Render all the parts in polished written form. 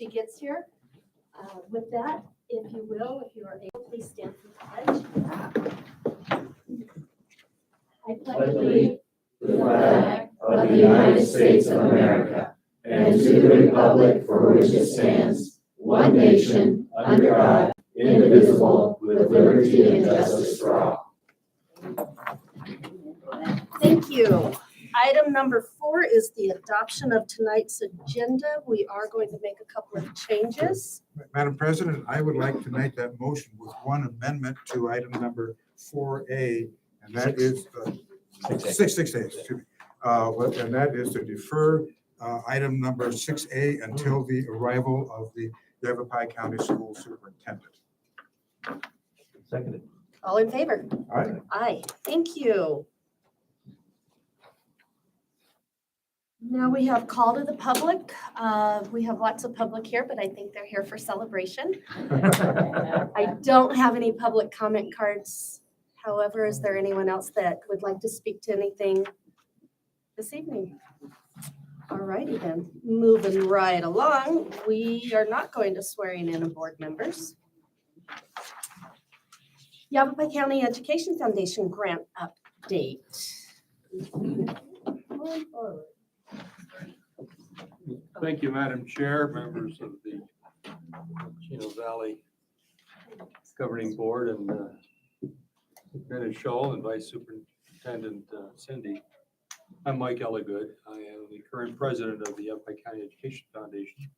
she gets here. With that, if you will, if you are able, please stand for the pledge. I pledge allegiance to the flag of the United States of America and to the republic for which it stands, one nation, under God, indivisible, with liberty and justice for all. Thank you. Item number 4 is the adoption of tonight's agenda. We are going to make a couple of changes. Madam President, I would like to make that motion with one amendment to item number 4A, and that is the 6A, excuse me. And that is to defer item number 6A until the arrival of the Yavapai County School Superintendent. Seconded. All in favor? Aye. Aye. Thank you. Now we have call to the public. We have lots of public here, but I think they're here for celebration. I don't have any public comment cards. However, is there anyone else that would like to speak to anything this evening? All righty then, moving right along. We are not going to swearing in board members. Yavapai County Education Foundation grant update. Thank you, Madam Chair, members of the Chino Valley Governing Board, and Superintendent Scholl and Vice Superintendent Cindy. I'm Mike Elligood. I am the current president of the Yavapai County Education Foundation.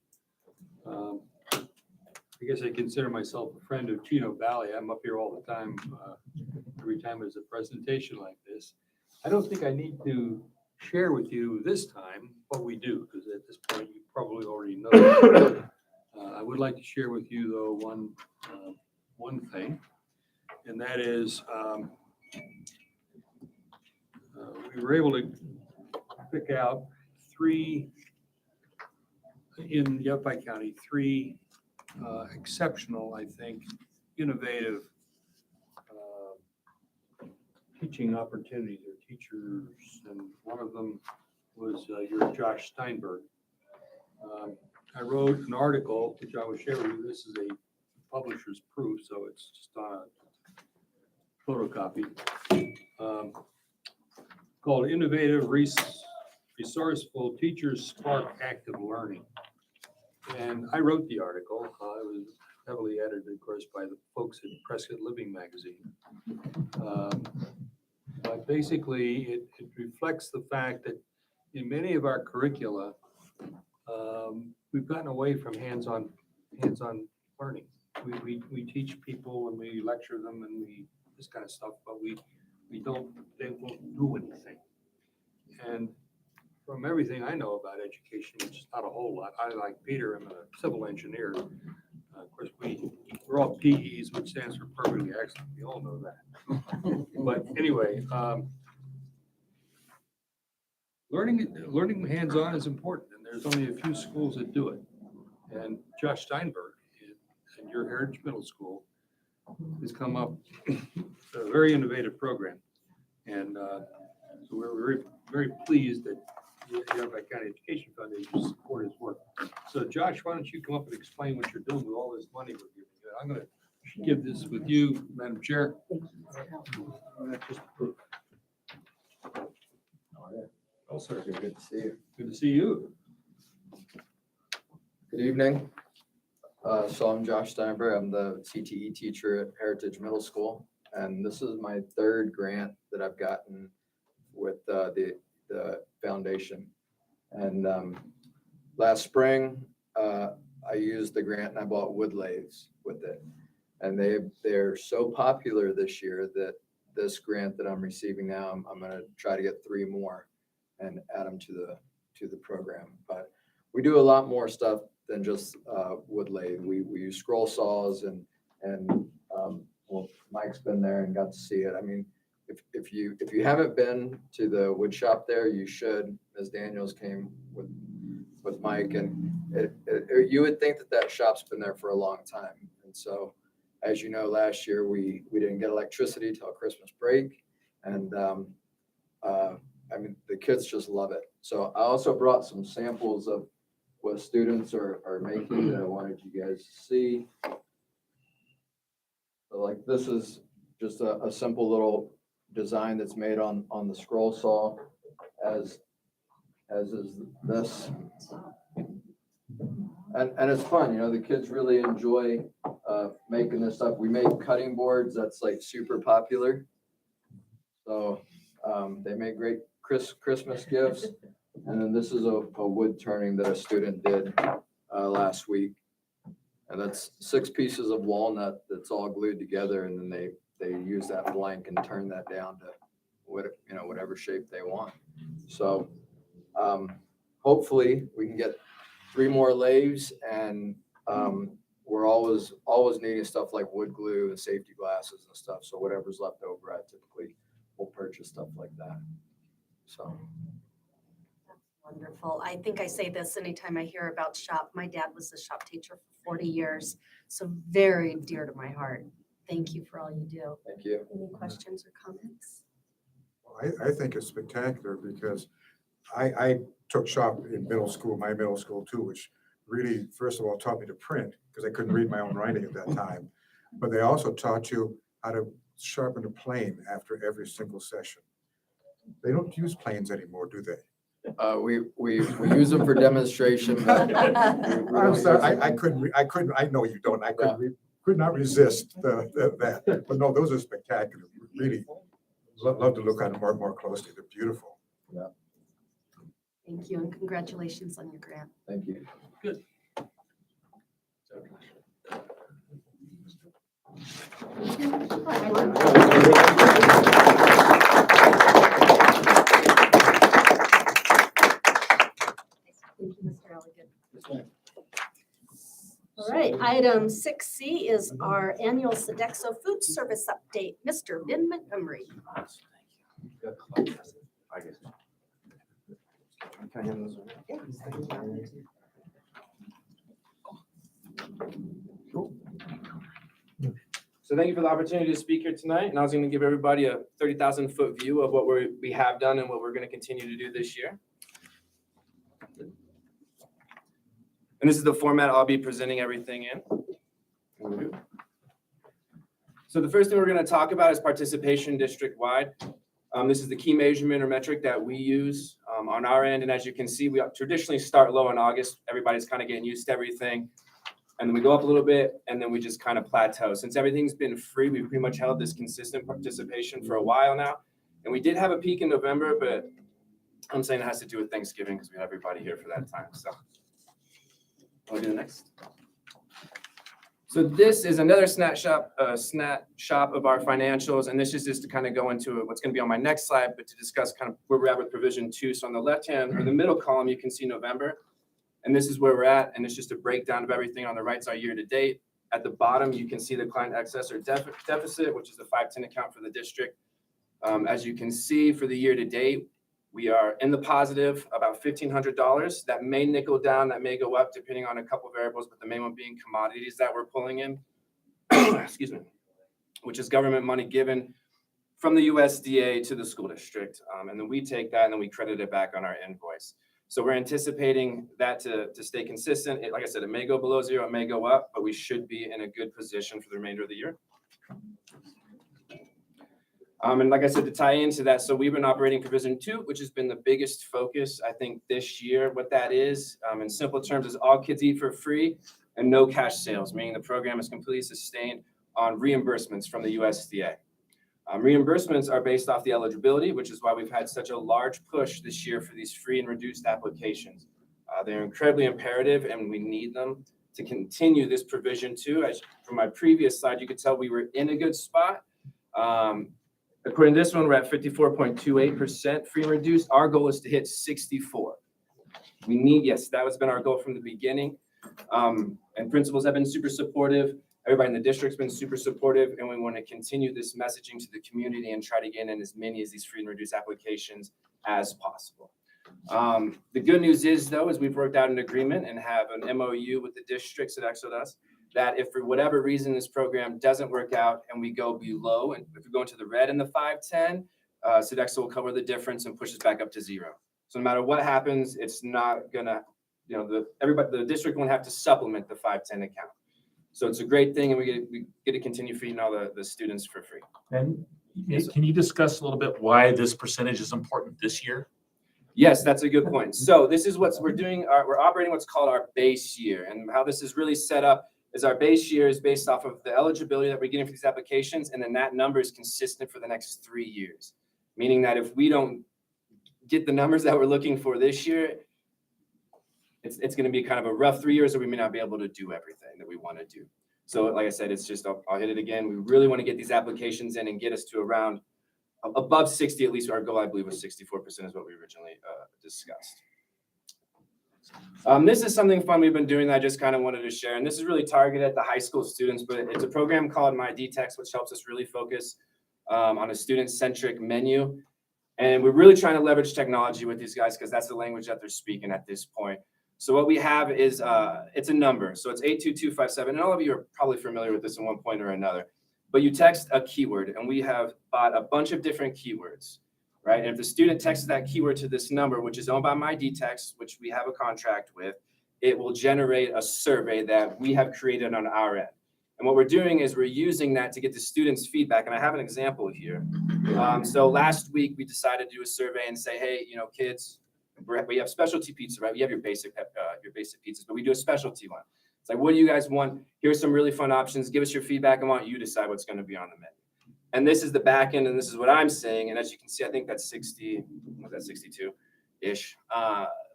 I guess I consider myself a friend of Chino Valley. I'm up here all the time, every time there's a presentation like this. I don't think I need to share with you this time what we do, because at this point you probably already know. I would like to share with you though one thing, and that is we were able to pick out in Yavapai County, three exceptional, I think, innovative teaching opportunities or teachers, and one of them was your Josh Steinberg. I wrote an article, which I will share with you. This is a publisher's proof, so it's just on a photocopy, called Innovative Resourceful Teachers Spark Active Learning. And I wrote the article. It was heavily edited, of course, by the folks at Prescott Living magazine. But basically, it reflects the fact that in many of our curricula, we've gotten away from hands-on learning. We teach people and we lecture them and this kind of stuff, but they won't do anything. And from everything I know about education, which is not a whole lot, I, like Peter, am a civil engineer. Of course, we're all PEs, which stands for perfectly excellent. We all know that. But anyway, learning hands-on is important, and there's only a few schools that do it. And Josh Steinberg in your Heritage Middle School has come up with a very innovative program. And so we're very, very pleased that the Yavapai County Education Foundation support his work. So Josh, why don't you come up and explain what you're doing with all this money we're giving you? I'm going to give this with you, Madam Chair. That's just proof. Oh, sir, good to see you. Good to see you. Good evening. So I'm Josh Steinberg. I'm the CTE teacher at Heritage Middle School, and this is my third grant that I've gotten with the foundation. And last spring, I used the grant and I bought wood lathes with it. And they're so popular this year that this grant that I'm receiving now, I'm going to try to get 3 more and add them to the program. But we do a lot more stuff than just wood lathe. We use scroll saws and well, Mike's been there and got to see it. I mean, if you haven't been to the wood shop there, you should. Ms. Daniels came with Mike, and you would think that shop's been there for a long time. And so, as you know, last year we didn't get electricity till Christmas break, and I mean, the kids just love it. So I also brought some samples of what students are making that I wanted you guys to see. So like this is just a simple little design that's made on the scroll saw, as is this. And it's fun, the kids really enjoy making this stuff. We make cutting boards that's like super popular. So they make great Christmas gifts. And then this is a wood turning that a student did last week. And that's 6 pieces of walnut that's all glued together, and then they use that blank and turn that down to whatever shape they want. So hopefully we can get 3 more lathes, and we're always needing stuff like wood glue and safety glasses and stuff. So whatever's left over, I typically will purchase stuff like that. So. Wonderful. I think I say this anytime I hear about shop. My dad was a shop teacher for 40 years, so very dear to my heart. Thank you for all you do. Thank you. Any questions or comments? I think it's spectacular because I took shop in my middle school too, which really, first of all, taught me to print because I couldn't read my own writing at that time. But they also taught you how to sharpen a plane after every single session. They don't use planes anymore, do they? We use them for demonstration, but I'm sorry, I know you don't. I could not resist that. But no, those are spectacular. Really love to look at them more closely. They're beautiful. Yeah. Thank you, and congratulations on your grant. Thank you. Good. Thank you, Mr. Elligan. All right, item 6C is our annual Sodexo food service update. Mr. Ben Montgomery. So thank you for the opportunity to speak here tonight. And I was going to give everybody a 30,000-foot view of what we have done and what we're going to continue to do this year. And this is the format I'll be presenting everything in. So the first thing we're going to talk about is participation district-wide. This is the key measurement or metric that we use on our end. And as you can see, we traditionally start low in August. Everybody's kind of getting used to everything. And then we go up a little bit, and then we just kind of plateau. Since everything's been free, we've pretty much held this consistent participation for a while now. And we did have a peak in November, but I'm saying it has to do with Thanksgiving because we had everybody here for that time. So we'll do the next. So this is another snapshot of our financials, and this is just to kind of go into what's going to be on my next slide, but to discuss kind of where we're at with provision 2. So on the left-hand or the middle column, you can see November, and this is where we're at, and it's just a breakdown of everything. On the right's our year-to-date. At the bottom, you can see the client excess or deficit, which is the 510 account for the district. As you can see, for the year-to-date, we are in the positive, about $1,500. That may nickel down, that may go up depending on a couple of variables, but the main one being commodities that we're pulling in, excuse me, which is government money given from the USDA to the school district. And then we take that and then we credit it back on our invoice. So we're anticipating that to stay consistent. Like I said, it may go below 0, it may go up, but we should be in a good position for the remainder of the year. And like I said, to tie into that, so we've been operating provision 2, which has been the biggest focus, I think, this year. What that is, in simple terms, is all kids eat for free and no cash sales, meaning the program is completely sustained on reimbursements from the USDA. Reimbursements are based off the eligibility, which is why we've had such a large push this year for these free and reduced applications. They're incredibly imperative, and we need them to continue this provision 2. As from my previous slide, you could tell we were in a good spot. According to this one, we're at 54.28% free and reduced. Our goal is to hit 64. We need, yes, that has been our goal from the beginning. And principals have been super supportive. Everybody in the district's been super supportive, and we want to continue this messaging to the community and try to get in as many of these free and reduced applications as possible. The good news is, though, is we've worked out an agreement and have an MOU with the districts at Exodus that if for whatever reason this program doesn't work out and we go below, and if we go into the red in the 510, Sodexo will cover the difference and push us back up to 0. So no matter what happens, it's not gonna the district won't have to supplement the 510 account. So it's a great thing, and we get to continue feeding all the students for free. And Yes, sir. can you discuss a little bit why this percentage is important this year? Yes, that's a good point. So this is what we're doing. We're operating what's called our base year, and how this is really set up is our base year is based off of the eligibility that we're getting for these applications, and then that number is consistent for the next 3 years. Meaning that if we don't get the numbers that we're looking for this year, it's going to be kind of a rough 3 years, or we may not be able to do everything that we want to do. So like I said, it's just, I'll hit it again. We really want to get these applications in and get us to around above 60, at least our goal, I believe, was 64% is what we originally discussed. This is something fun we've been doing that I just kind of wanted to share. And this is really targeted at the high school students, but it's a program called My D-Text, which helps us really focus on a student-centric menu. And we're really trying to leverage technology with these guys because that's the language that they're speaking at this point. So what we have is, it's a number. So it's 82257. And all of you are probably familiar with this in one point or another. But you text a keyword, and we have bought a bunch of different keywords, right? And if the student texts that keyword to this number, which is owned by My D-Text, which we have a contract with, it will generate a survey that we have created on our end. And what we're doing is we're using that to get the students' feedback. And I have an example here. So last week, we decided to do a survey and say, hey, kids, we have specialty pizza, right? We have your basic pizzas, but we do a specialty one. It's like, what do you guys want? Here's some really fun options. Give us your feedback. I want you to decide what's going to be on the menu. And this is the back end, and this is what I'm saying. And as you can see, I think that's 62-ish.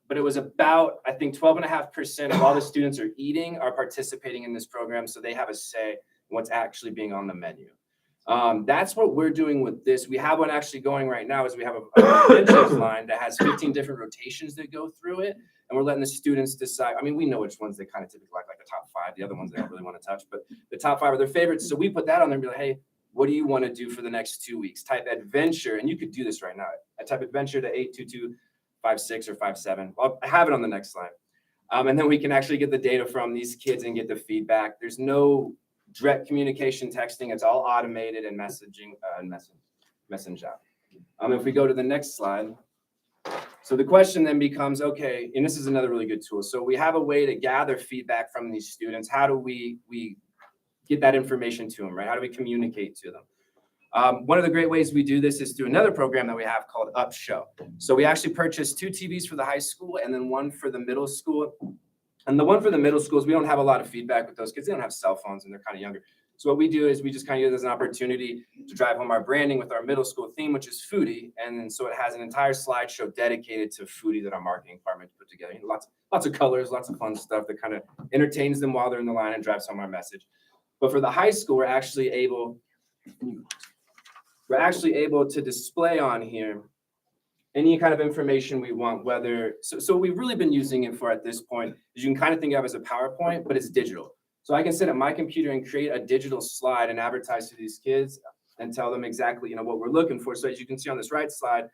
But it was about, I think, 12.5% of all the students are participating in this program, so they have a say in what's actually being on the menu. That's what we're doing with this. We have one actually going right now, is we have a adventures line that has 15 different rotations that go through it. And we're letting the students decide. I mean, we know which ones they kind of typically like the top 5. The other ones they don't really want to touch, but the top 5 are their favorites. So we put that on there and be like, hey, what do you want to do for the next 2 weeks? Type adventure, and you could do this right now. I type adventure to 82256 or 57. I have it on the next slide. And then we can actually get the data from these kids and get the feedback. There's no direct communication texting. It's all automated and messaging messenger. If we go to the next slide. So the question then becomes, okay, and this is another really good tool. So we have a way to gather feedback from these students. How do we get that information to them, right? How do we communicate to them? One of the great ways we do this is through another program that we have called Upshow. So we actually purchased 2 TVs for the high school and then 1 for the middle school. And the one for the middle schools, we don't have a lot of feedback with those kids. They don't have cell phones and they're kind of younger. So what we do is we just kind of use it as an opportunity to drive home our branding with our middle school theme, which is foodie. And then so it has an entire slideshow dedicated to foodie that our marketing department put together. Lots of colors, lots of fun stuff that kind of entertains them while they're in the line and drives home our message. But for the high school, we're actually able to display on here any kind of information we want, so what we've really been using it for at this point is you can kind of think of it as a PowerPoint, but it's digital. So I can sit at my computer and create a digital slide and advertise to these kids and tell them exactly, what we're looking for. So as you can see on this right slide,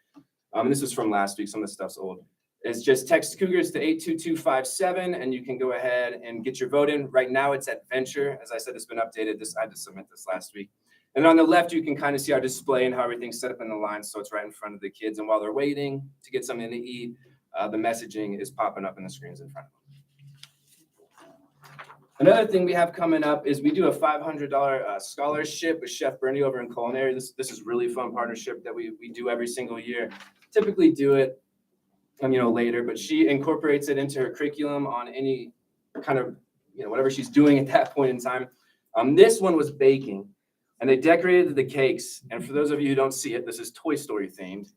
and this is from last week, some of the stuff's old. It's just text Cougars to 82257, and you can go ahead and get your vote in. Right now it's adventure. As I said, it's been updated. I had to submit this last week. And on the left, you can kind of see our display and how everything's set up in the line. So it's right in front of the kids. And while they're waiting to get something to eat, the messaging is popping up in the screens in front of them. Another thing we have coming up is we do a $500 scholarship with Chef Bernie over in Culinary. This is really fun partnership that we do every single year. Typically do it, later, but she incorporates it into her curriculum on any kind of, whatever she's doing at that point in time. This one was baking. And they decorated the cakes. And for those of you who don't see it, this is Toy Story themed.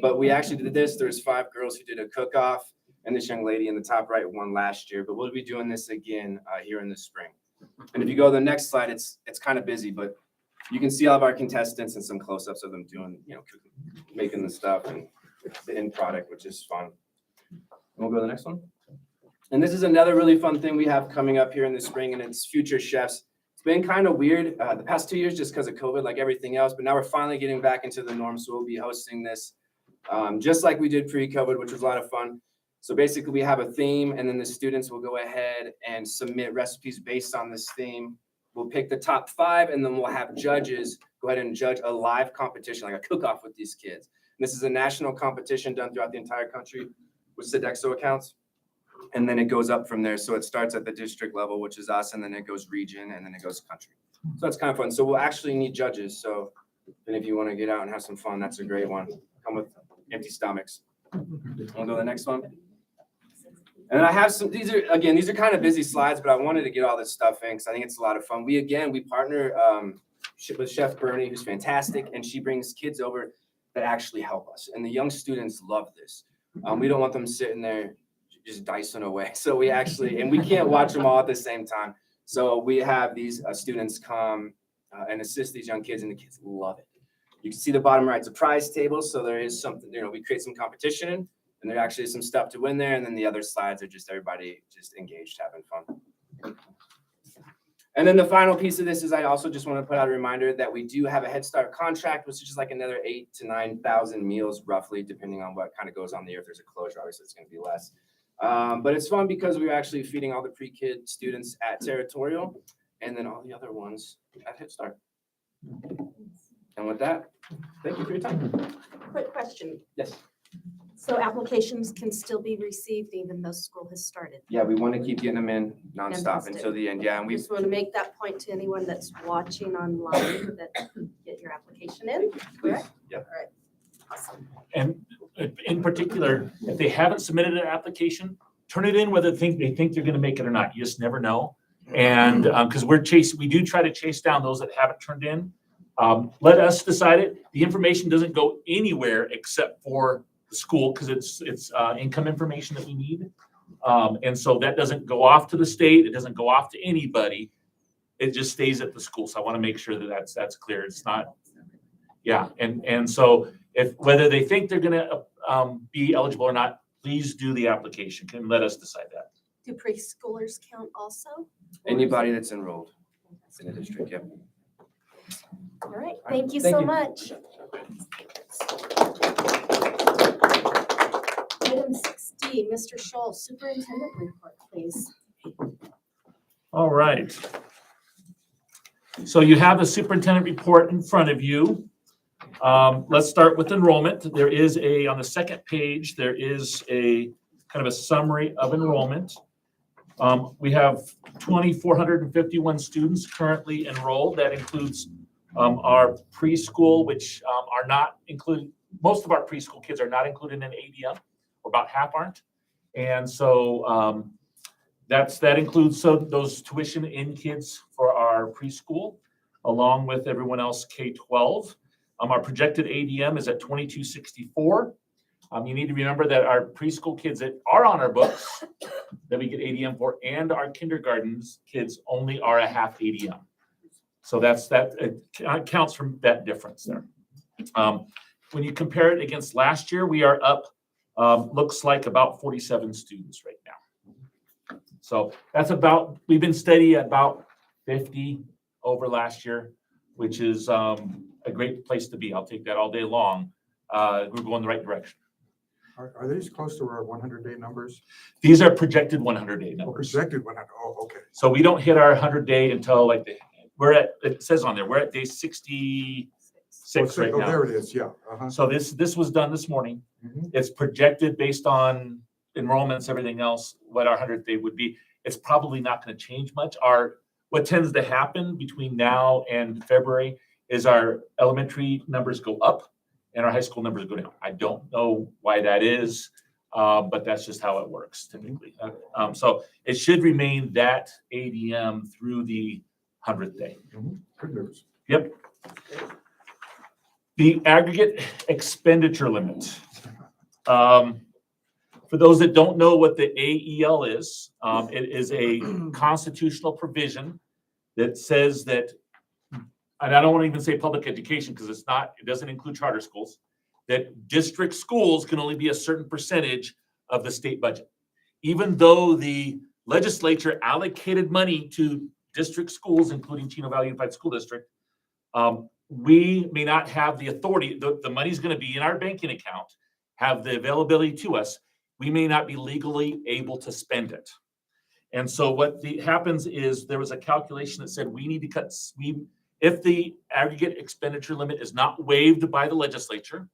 But we actually did this. There's 5 girls who did a cook-off, and this young lady in the top right won last year. But we'll be doing this again here in the spring. And if you go to the next slide, it's kind of busy, but you can see all of our contestants and some close-ups of them doing, cooking, making the stuff and the end product, which is fun. And we'll go to the next one. And this is another really fun thing we have coming up here in the spring, and it's Future Chefs. It's been kind of weird the past 2 years just because of COVID, like everything else. But now we're finally getting back into the norm. So we'll be hosting this just like we did pre-COVID, which was a lot of fun. So basically, we have a theme, and then the students will go ahead and submit recipes based on this theme. We'll pick the top 5, and then we'll have judges go ahead and judge a live competition, like a cook-off with these kids. And this is a national competition done throughout the entire country with Sodexo accounts. And then it goes up from there. So it starts at the district level, which is us, and then it goes region, and then it goes country. So that's kind of fun. So we'll actually need judges. So and if you want to get out and have some fun, that's a great one. Come with empty stomachs. We'll go to the next one. And I have some, these are kind of busy slides, but I wanted to get all this stuff in because I think it's a lot of fun. We partner with Chef Bernie, who's fantastic, and she brings kids over that actually help us. And the young students love this. We don't want them sitting there just dicing away. So we can't watch them all at the same time. So we have these students come and assist these young kids, and the kids love it. You can see the bottom right, it's a prize table. So there is something, we create some competition. And there actually is some stuff to win there. And then the other slides are just everybody just engaged, having fun. And then the final piece of this is I also just want to put out a reminder that we do have a Head Start contract, which is just like another 8,000 to 9,000 meals, roughly, depending on what kind of goes on the year. If there's a closure, obviously it's going to be less. But it's fun because we're actually feeding all the pre-kid students at Territorial and then all the other ones at Head Start. And with that, thank you for your time. Quick question. Yes. So applications can still be received even though school has started? Yeah, we want to keep getting them in nonstop Fantastic. until the end. Yeah, and I we just want to make that point to anyone that's watching online that get your application in, correct? Yeah. All right, awesome. And in particular, if they haven't submitted an application, turn it in whether they think they're gonna make it or not. You just never know. And, because we do try to chase down those that haven't turned in. Let us decide it. The information doesn't go anywhere except for the school, because it's income information that we need. And so that doesn't go off to the state. It doesn't go off to anybody. It just stays at the school. So I want to make sure that that's clear. It's not, yeah. And so whether they think they're going to be eligible or not, please do the application. Can let us decide that. Do preschoolers count also? Anybody that's enrolled in the district, yep. All right, thank you Thank so you. much. Item 6D, Mr. Scholl, Superintendent Report, please. All right. So you have the superintendent report in front of you. Let's start with enrollment. There is on the second page, there is a kind of a summary of enrollment. We have 2,451 students currently enrolled. That includes our preschool, which are not included. Most of our preschool kids are not included in ADM, or about half aren't. And so that includes those tuition in kids for our preschool, along with everyone else K-12. Our projected ADM is at 2264. You need to remember that our preschool kids that are on our books that we get ADM for, and our kindergartens kids only are a half ADM. So it counts from that difference there. When you compare it against last year, we are up, looks like about 47 students right now. So we've been steady at about 50 over last year, which is a great place to be. I'll take that all day long. We're going the right direction. Are these close to our 100-day numbers? These are projected 100-day Oh, numbers. projected 100, okay. So we don't hit our 100-day until it says on there, we're at day 66 right Oh, now. there it is, yeah. Uh-huh. So this was done this morning. Mhm. It's projected based on enrollments, everything else, what our 100th day would be. It's probably not going to change much. What tends to happen between now and February is our elementary numbers go up and our high school numbers go down. I don't know why that is, but that's just how it works typically. So it should remain that ADM through the 100th day. Good news. Yep. The aggregate expenditure limit. For those that don't know what the AEL is, it is a constitutional provision that says that, and I don't want to even say public education because it doesn't include charter schools, that district schools can only be a certain percentage of the state budget. Even though the legislature allocated money to district schools, including Chino Valley Unified School District, we may not have the authority. The money's going to be in our banking account, have the availability to us. We may not be legally able to spend it. And so what happens is there was a calculation that said we need to cut, if the aggregate expenditure limit is not waived by the legislature,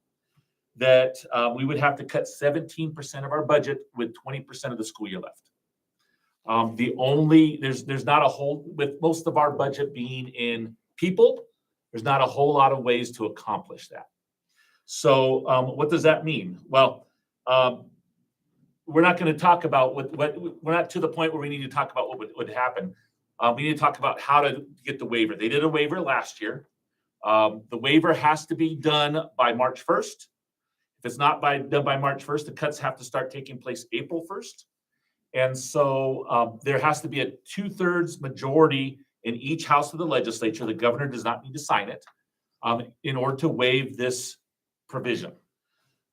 that we would have to cut 17% of our budget with 20% of the school year left. There's not a whole, with most of our budget being in people, there's not a whole lot of ways to accomplish that. So what does that mean? Well, we're not going to talk about we're not to the point where we need to talk about what would happen. We need to talk about how to get the waiver. They did a waiver last year. The waiver has to be done by March 1st. If it's not done by March 1st, the cuts have to start taking place April 1st. And so there has to be a 2/3 majority in each house of the legislature. The governor does not need to sign it in order to waive this provision.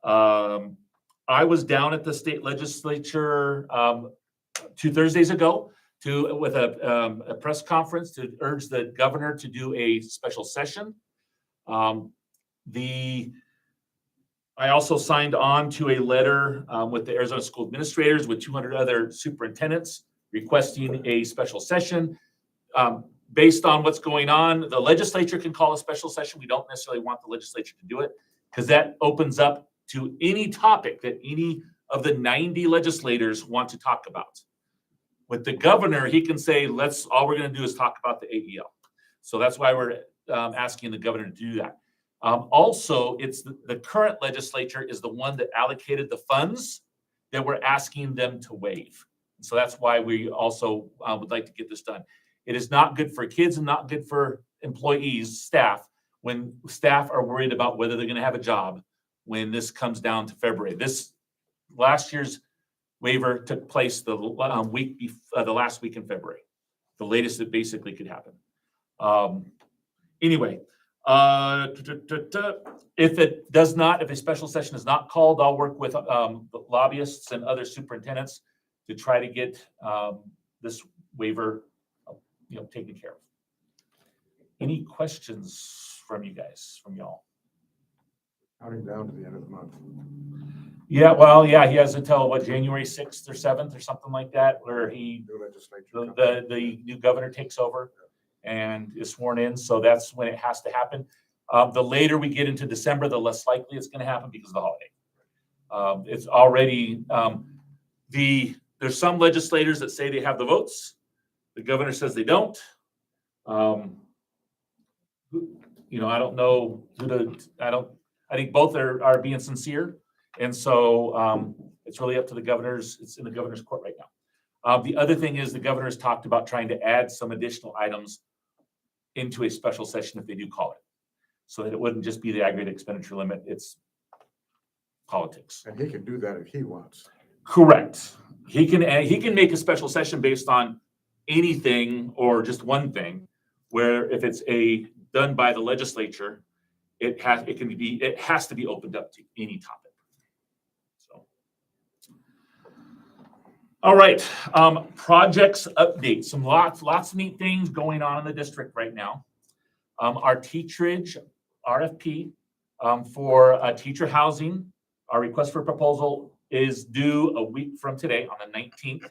I was down at the state legislature 2 Thursdays ago with a press conference to urge the governor to do a special session. I also signed on to a letter with the Arizona School Administrators with 200 other superintendents requesting a special session. Based on what's going on, the legislature can call a special session. We don't necessarily want the legislature to do it because that opens up to any topic that any of the 90 legislators want to talk about. With the governor, he can say, all we're going to do is talk about the AEL. So that's why we're asking the governor to do that. Also, it's the current legislature is the one that allocated the funds that we're asking them to waive. So that's why we also would like to get this done. It is not good for kids and not good for employees, staff, when staff are worried about whether they're going to have a job when this comes down to February. This last year's waiver took place the last week in February, the latest that basically could happen. Anyway, if a special session is not called, I'll work with lobbyists and other superintendents to try to get this waiver, taken care of. Any questions from you guys, from y'all? Counting down to the end of the month. Yeah, well, yeah, he has until January 6th or 7th or something like that, where New legislature. the new governor takes over and is sworn in. So that's when it has to happen. The later we get into December, the less likely it's going to happen because of the holiday. It's already there's some legislators that say they have the votes. The governor says they don't. I don't know I think both are being sincere. And so it's really up to the governors. It's in the governor's court right now. The other thing is the governor has talked about trying to add some additional items into a special session if they do call it, so that it wouldn't just be the aggregate expenditure limit. It's politics. And he can do that if he wants. Correct. He can make a special session based on anything or just one thing, where if it's done by the legislature, it has to be opened up to any topic. So, all right, projects update. Some lots of neat things going on in the district right now. Our teacherage RFP for teacher housing, our request for proposal is due a week from today on the 19th.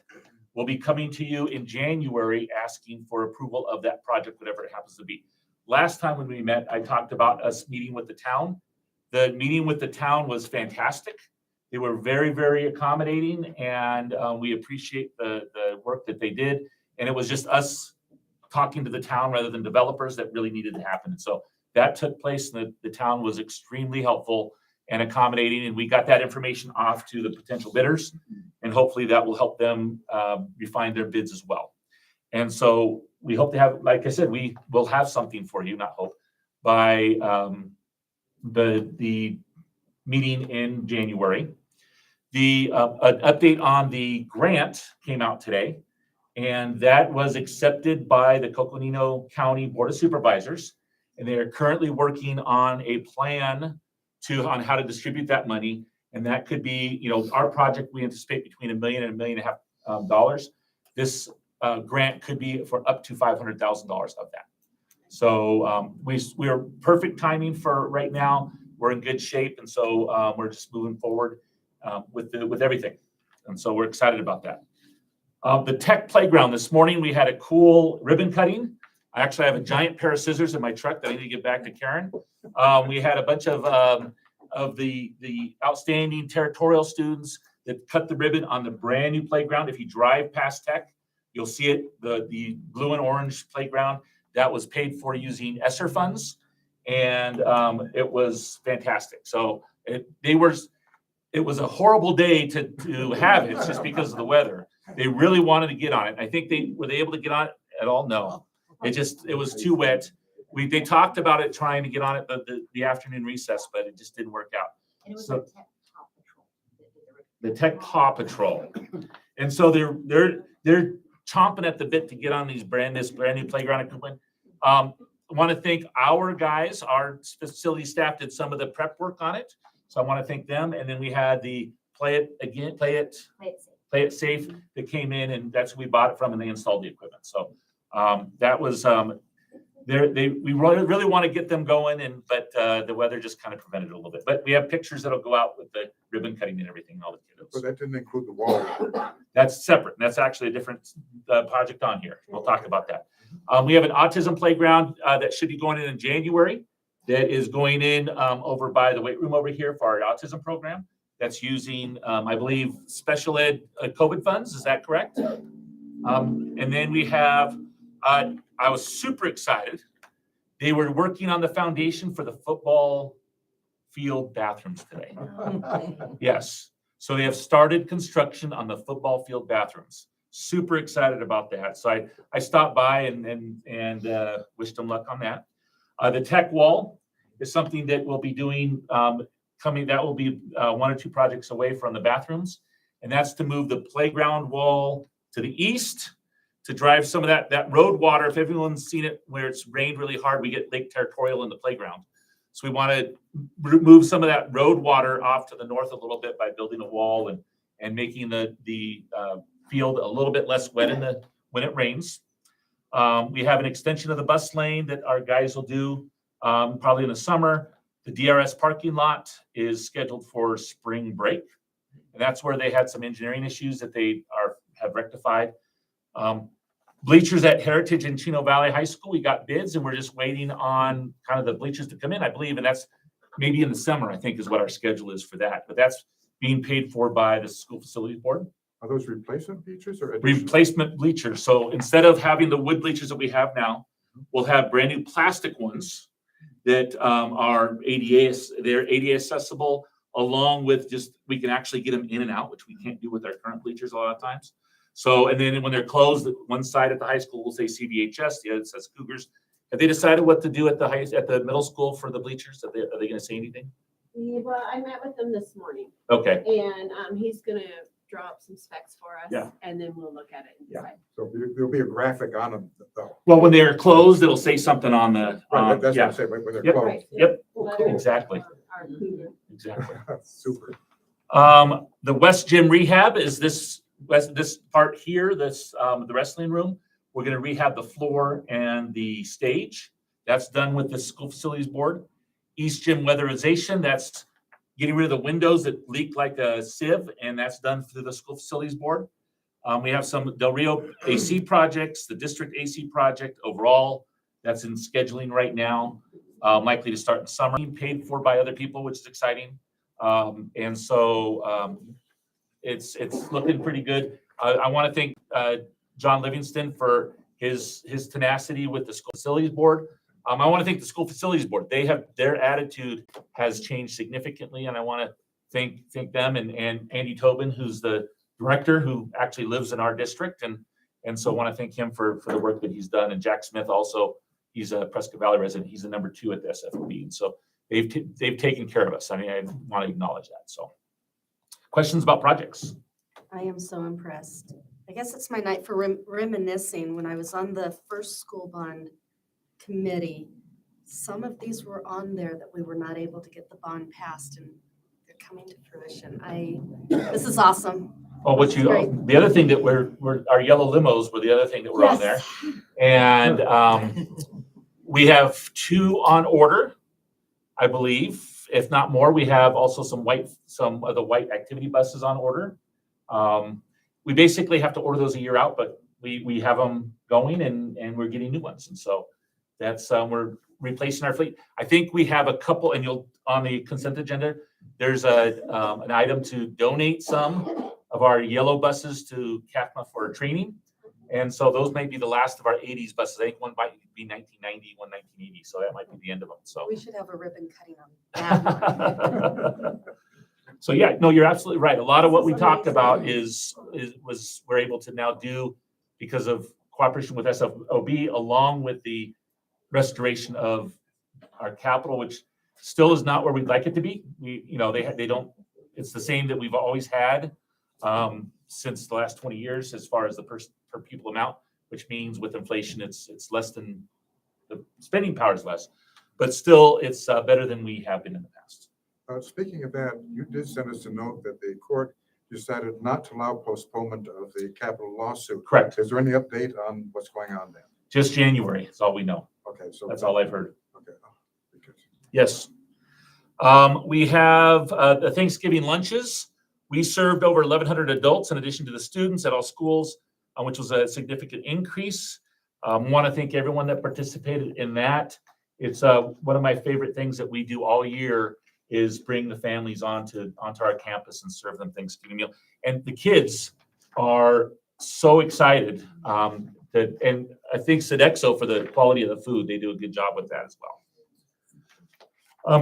We'll be coming to you in January asking for approval of that project, whatever it happens to be. Last time when we met, I talked about us meeting with the town. The meeting with the town was fantastic. They were very, very accommodating, and we appreciate the work that they did. And it was just us talking to the town rather than developers that really needed to happen. And so that took place, and the town was extremely helpful and accommodating, and we got that information off to the potential bidders, and hopefully that will help them refine their bids as well. And so we hope to have, like I said, we will have something for you, not hope, by the meeting in January. The an update on the grant came out today, and that was accepted by the Coconino County Board of Supervisors, and they are currently working on a plan on how to distribute that money. And that could be, our project, we anticipate between $1 million and $1.5 million. This grant could be for up to $500,000 of that. So we're perfect timing for right now. We're in good shape. And so we're just moving forward with everything. And so we're excited about that. The tech playground this morning, we had a cool ribbon cutting. I actually have a giant pair of scissors in my truck that I need to get back to Karen. We had a bunch of of the outstanding territorial students that cut the ribbon on the brand new playground. If you drive past Tech, you'll see it, the blue and orange playground that was paid for using ESSER funds. And it was fantastic. So it was a horrible day to have it just because of the weather. They really wanted to get on it. I think were they able to get on it at all? No. It was too wet. They talked about it trying to get on it the afternoon recess, but it just didn't work out. And it was So- the Tech Paw Patrol that did the The Tech Paw Patrol. And so they're chomping at the bit to get on this brand new playground equipment. I want to thank our guys, our facility staff did some of the prep work on it. So I want to thank them. And then we had the Play It Safe that came in, and that's who we bought it from, and they installed the equipment. So that was we really want to get them going, but the weather just kind of prevented it a little bit. But we have pictures that'll go out with the ribbon cutting and everything, all the So kiddos. that didn't include the wall. That's separate. And that's actually a different project on here. We'll talk about that. We have an autism playground that should be going in January. That is going in over by the weight room over here for our autism program. That's using, I believe, special ed COVID funds. Is that correct? And then we have, I was super excited. They were working on the foundation for the football field bathrooms today. Yes. So they have started construction on the football field bathrooms. Super excited about that. So I stopped by and wished them luck on that. The tech wall is something that we'll be doing that will be 1 or 2 projects away from the bathrooms. And that's to move the playground wall to the east to drive some of that road water. If everyone's seen it where it's rained really hard, we get Lake Territorial in the playground. So we want to move some of that road water off to the north a little bit by building a wall and making the field a little bit less wet when it rains. We have an extension of the bus lane that our guys will do probably in the summer. The DRS parking lot is scheduled for spring break. And that's where they had some engineering issues that they have rectified. Bleachers at Heritage and Chino Valley High School, we got bids and we're just waiting on kind of the bleachers to come in, I believe. And that's maybe in the summer, I think is what our schedule is for that. But that's being paid for by the school facilities board. Are those replacement features or additional? Replacement bleachers. So instead of having the wood bleachers that we have now, we'll have brand new plastic ones that are they're ADA accessible, along with we can actually get them in and out, which we can't do with our current bleachers a lot of times. So, and then when they're closed, one side at the high school will say CVHS, the other says Cougars. Have they decided what to do at the middle school for the bleachers? Are they going to say anything? Well, I met with him this morning Okay. and he's gonna draw up some specs for us. Yeah. And then we'll look at it and Yeah. decide. So there'll be a graphic on them. though. Well, when they're closed, it'll say something on the, Right, that's what yeah, I'm saying, when they're Yep. closed. Right. Yep. Letter Exactly. Our cougar. exactly. Super. The West Gym rehab is this part here, the wrestling room. We're going to rehab the floor and the stage. That's done with the school facilities board. East Gym weatherization, that's getting rid of the windows that leak like a sieve, and that's done through the school facilities board. We have some Del Rio AC projects, the district AC project overall, that's in scheduling right now, likely to start in summer, being paid for by other people, which is exciting. And so it's looking pretty good. I want to thank John Livingston for his tenacity with the school facilities board. I want to thank the school facilities board. Their attitude has changed significantly, and I want to thank them and Andy Tobin, who's the director, who actually lives in our district, and so I want to thank him for the work that he's done. And Jack Smith also, he's a Prescott Valley resident. He's the number 2 at the SFB, and so they've taken care of us. I mean, I want to acknowledge that. So, questions about projects? I am so impressed. I guess it's my night for reminiscing. When I was on the first school bond committee, some of these were on there that we were not able to get the bond passed, and they're coming to fruition. This is awesome. Oh, Great. the other thing that our yellow limos were the other thing that were on there. Yes. And we have 2 on order, I believe, if not more. We have also some of the white activity buses on order. We basically have to order those a year out, but we have them going and we're getting new ones. And so that's we're replacing our fleet. I think we have a couple, and you'll, on the consent agenda, there's an item to donate some of our yellow buses to CAFMA for training. And so those may be the last of our 80s buses. I think one might be 1990, one 1980, so that might be the end of them, so. We should have a ribbon cutting on that. So yeah, no, you're absolutely right. A lot of what we talked about was we're able to now do because of cooperation with SFOB, along with the restoration of our capital, which still is not where we'd like it to be. They don't, it's the same that we've always had since the last 20 years as far as the per pupil amount, which means with inflation, it's less than, the spending power is less, but still it's better than we have been in the past. Speaking of that, you did send us a note that the court decided not to allow postponement of the capital lawsuit. Correct. Is there any update on what's going on there? Just January is all we know. Okay, so. That's all I've heard. Okay. Because- Yes. We have the Thanksgiving lunches. We served over 1,100 adults in addition to the students at all schools, which was a significant increase. Want to thank everyone that participated in that. It's one of my favorite things that we do all year is bring the families onto our campus and serve them Thanksgiving meal. And the kids are so excited and I think Sodexo for the quality of the food, they do a good job with that as well.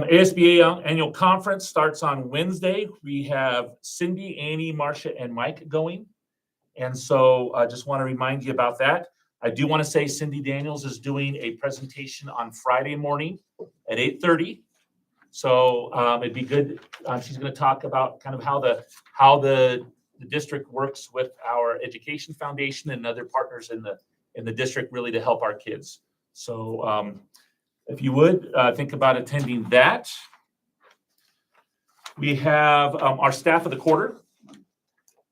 ASBA annual conference starts on Wednesday. We have Cindy, Annie, Marcia, and Mike going. And so I just want to remind you about that. I do want to say Cindy Daniels is doing a presentation on Friday morning at 8:30. So it'd be good. She's going to talk about kind of how the district works with our education foundation and other partners in the district really to help our kids. So if you would think about attending that. We have our staff of the quarter.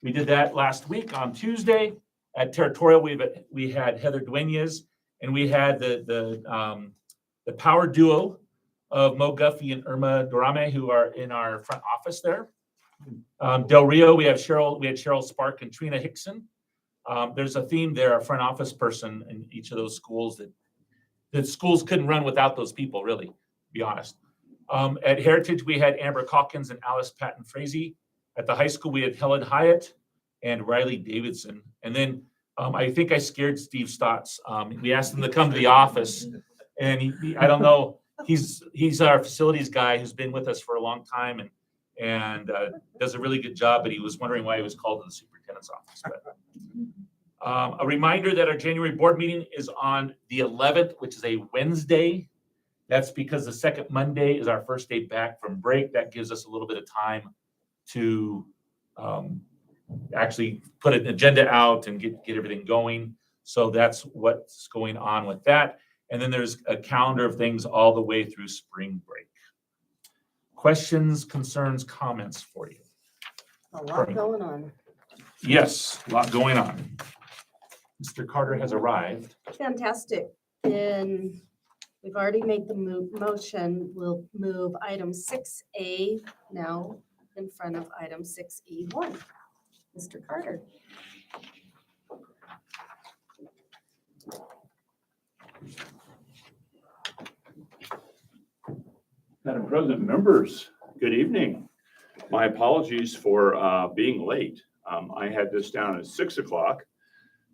We did that last week on Tuesday at Territorial. We had Heather Duenas and we had the power duo of Mo Guffey and Irma Dorame, who are in our front office there. Del Rio, we had Cheryl Spark and Trina Hickson. There's a theme there, a front office person in each of those schools that schools couldn't run without those people, really, to be honest. At Heritage, we had Amber Calkins and Alice Patton Frazee. At the high school, we had Helen Hyatt and Riley Davidson. And then I think I scared Steve Stotts. We asked him to come to the office, and I don't know, he's our facilities guy who's been with us for a long time and does a really good job, but he was wondering why he was called to the superintendent's office. But, a reminder that our January board meeting is on the 11th, which is a Wednesday. That's because the second Monday is our first day back from break. That gives us a little bit of time to actually put an agenda out and get everything going. So that's what's going on with that. And then there's a calendar of things all the way through spring break. Questions, concerns, comments for you? A lot going on. Yes, a lot going on. Mr. Carter has arrived. Fantastic. And we've already made the motion. We'll move item 6A now in front of item 6E1. Mr. Carter. Madam President, members, good evening. My apologies for being late. I had this down at 6 o'clock,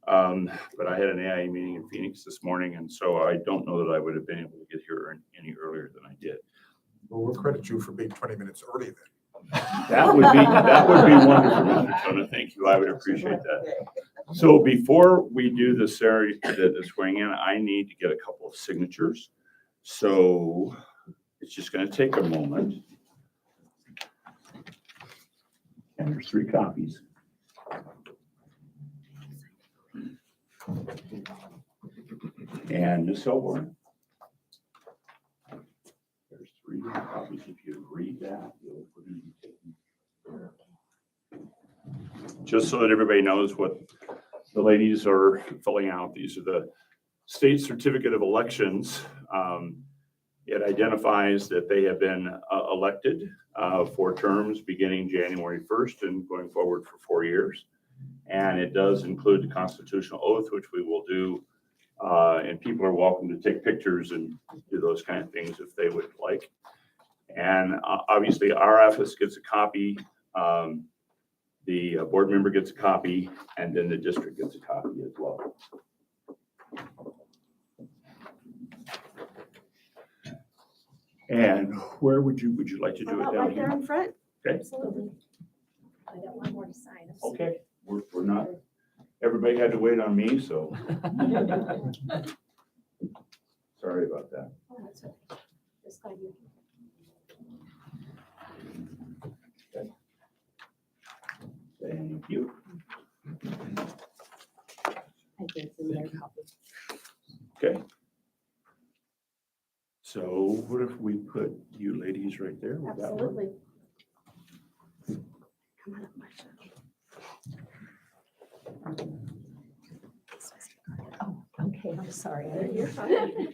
but I had an AIA meeting in Phoenix this morning, and so I don't know that I would have been able to get here any earlier than I did. Well, we'll credit you for being 20 minutes early then. That would be wonderful, Mr. Tona. Thank you. I would appreciate that. So before we do the ceremony, the swearing in, I need to get a couple of signatures. So it's just going to take a moment. And there's 3 copies. And Ms. Elborn, there's 3 copies. If you read that, you'll be taken care of. Just so that everybody knows what the ladies are filling out, these are the state certificate of elections. It identifies that they have been elected for terms beginning January 1st and going forward for 4 years. And it does include the constitutional oath, which we will do And people are welcome to take pictures and do those kind of things if they would like. And obviously our office gets a copy, the board member gets a copy, and then the district gets a copy as well. And where would you like to How do it about down right there here? in front? Okay. Absolutely. I got one more to sign. Okay, we're not, everybody had to wait on me, so sorry about that. Oh, that's okay. Just glad you- Thank you. I did send their copy. Okay. So what if we put you ladies right there? Would that work? Absolutely. Come on up, Marcia. Oh, okay, I'm sorry. You're fine.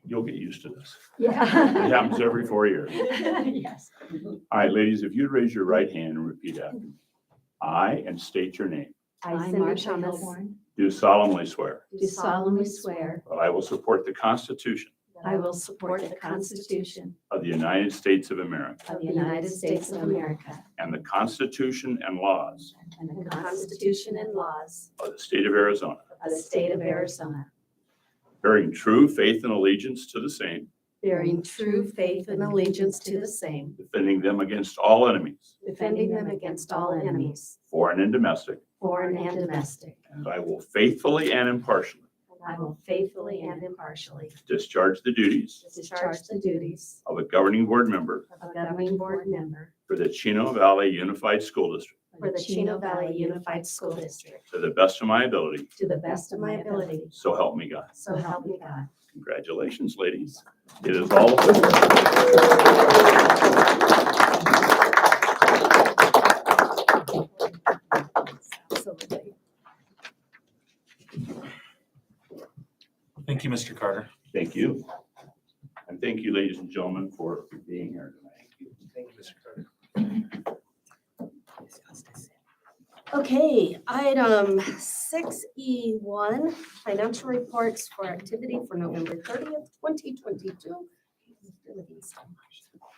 You'll get used to this. It Yeah. happens every 4 years. Yes. All right, ladies, if you'd raise your right hand and repeat after me. I, and state your name, I, I, Cindy Marcia Thomas, Hillborn, do solemnly swear do solemnly swear that I will support the Constitution I will support the Constitution of the United States of America of the United States of America and the Constitution and laws and the Constitution and laws of the state of Arizona, of the state of Arizona, bearing true faith and allegiance to the same, bearing true faith and allegiance to the same, defending them against all enemies, defending them against all enemies, foreign and domestic, foreign and domestic. and I will faithfully and impartially I will faithfully and impartially discharge the duties discharge the duties of a governing board member of a governing board member for the Chino Valley Unified School District for the Chino Valley Unified School District to the best of my ability, to the best of my ability, so help me God. so help me God. Congratulations, ladies. It is all official. Absolutely. Thank you, Mr. Carter. Thank you. And thank you, ladies and gentlemen, for being here tonight. Thank you, Mr. Carter. Okay, item 6E1, financial reports for activity for November 30th, 2022. Mr. Livingston.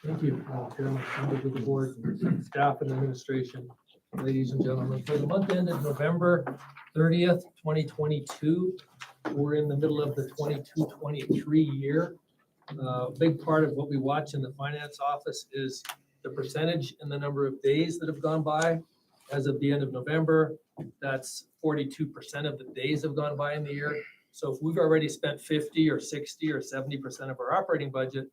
Thank you, Chairman, members of the board, staff and administration, ladies and gentlemen. For the month ended November 30th, 2022, we're in the middle of the 22-23 year. Big part of what we watch in the finance office is the percentage and the number of days that have gone by. As of the end of November, that's 42% of the days have gone by in the year. So if we've already spent 50 or 60 or 70% of our operating budget,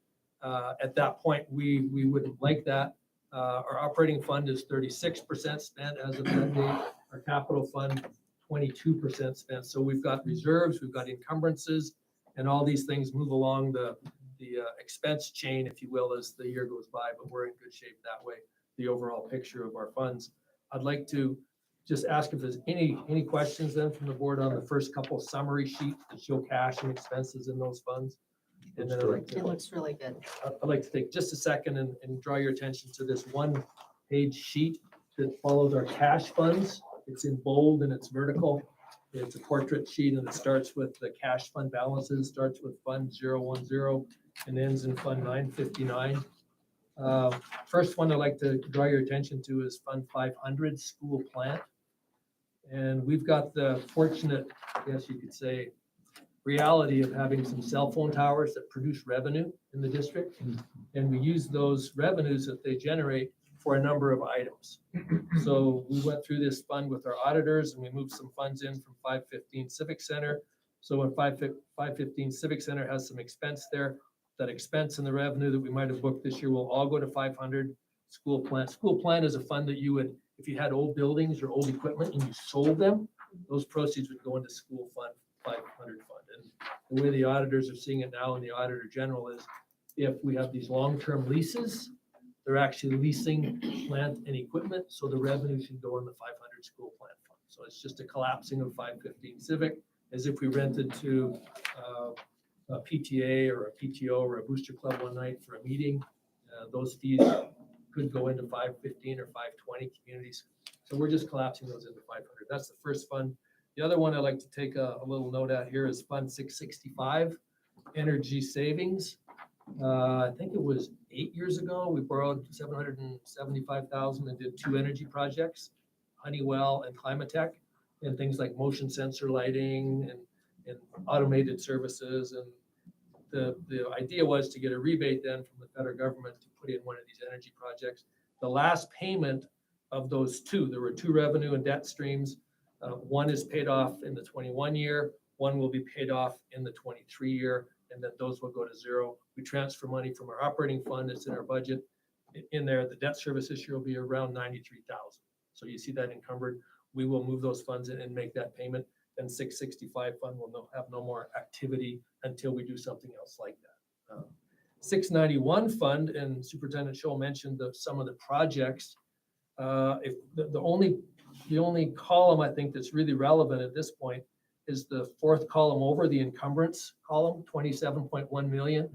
at that point, we wouldn't like that. Our operating fund is 36% spent as of that date. Our capital fund, 22% spent. So we've got reserves, we've got encumbrances, and all these things move along the expense chain, if you will, as the year goes by, but we're in good shape that way, the overall picture of our funds. I'd like to just ask if there's any questions then from the board on the first couple summary sheets that show cash and expenses in those funds. And then I'd like It to, looks really good. I'd like to take just a second and draw your attention to this one-page sheet that follows our cash funds. It's in bold and it's vertical. It's a portrait sheet and it starts with the cash fund balances, starts with Fund 010 and ends in Fund 959. First one I'd like to draw your attention to is Fund 500, School Plant. And we've got the fortunate, I guess you could say, reality of having some cell phone towers that produce revenue in the district. And we use those revenues that they generate for a number of items. So we went through this fund with our auditors and we moved some funds in from 515 Civic Center. So when 515 Civic Center has some expense there, that expense and the revenue that we might have booked this year will all go to 500 School Plant. School Plant is a fund that you would, if you had old buildings or old equipment and you sold them, those proceeds would go into School Fund 500 fund. And the way the auditors are seeing it now and the Auditor General is if we have these long-term leases, they're actually leasing plant and equipment, so the revenue should go in the 500 School Plant fund. So it's just a collapsing of 515 Civic, as if we rented to a PTA or a PTO or a booster club one night for a meeting. Those fees could go into 515 or 520 communities. So we're just collapsing those into 500. That's the first fund. The other one I'd like to take a little note out here is Fund 665, Energy Savings. I think it was 8 years ago, we borrowed 775,000 and did 2 energy projects, Honeywell and Climatech, and things like motion sensor lighting and automated services. And the idea was to get a rebate then from the federal government to put in one of these energy projects. The last payment of those 2, there were 2 revenue and debt streams. One is paid off in the 21 year, one will be paid off in the 23 year, and then those will go to 0. We transfer money from our operating fund, it's in our budget. In there, the debt service this year will be around 93,000. So you see that encumbered. We will move those funds in and make that payment. Then 665 fund will have no more activity until we do something else like that. 691 fund, and Superintendent Scholl mentioned some of the projects. If the only column I think that's really relevant at this point is the 4th column over, the encumbrance column, 27.1 million.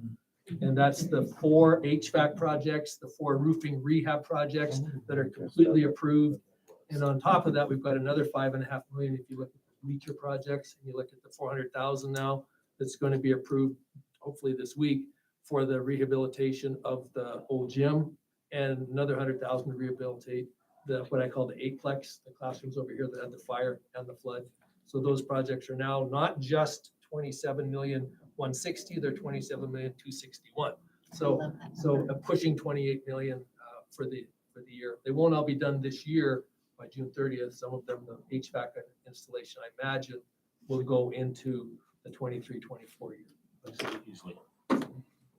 And that's the 4 HVAC projects, the 4 roofing rehab projects that are completely approved. And on top of that, we've got another 5.5 million. If you look at the bleacher projects and you look at the 400,000 now, that's going to be approved hopefully this week for the rehabilitation of the old gym, and another 100,000 to rehabilitate what I call the 8-plex, the classrooms over here that had the fire and the flood. So those projects are now not just 27,160,000, they're 27,261,000. So pushing 28 million for the year. They won't all be done this year by June 30th. Some of them, the HVAC installation, I imagine, will go into the 23-24 year. Easily.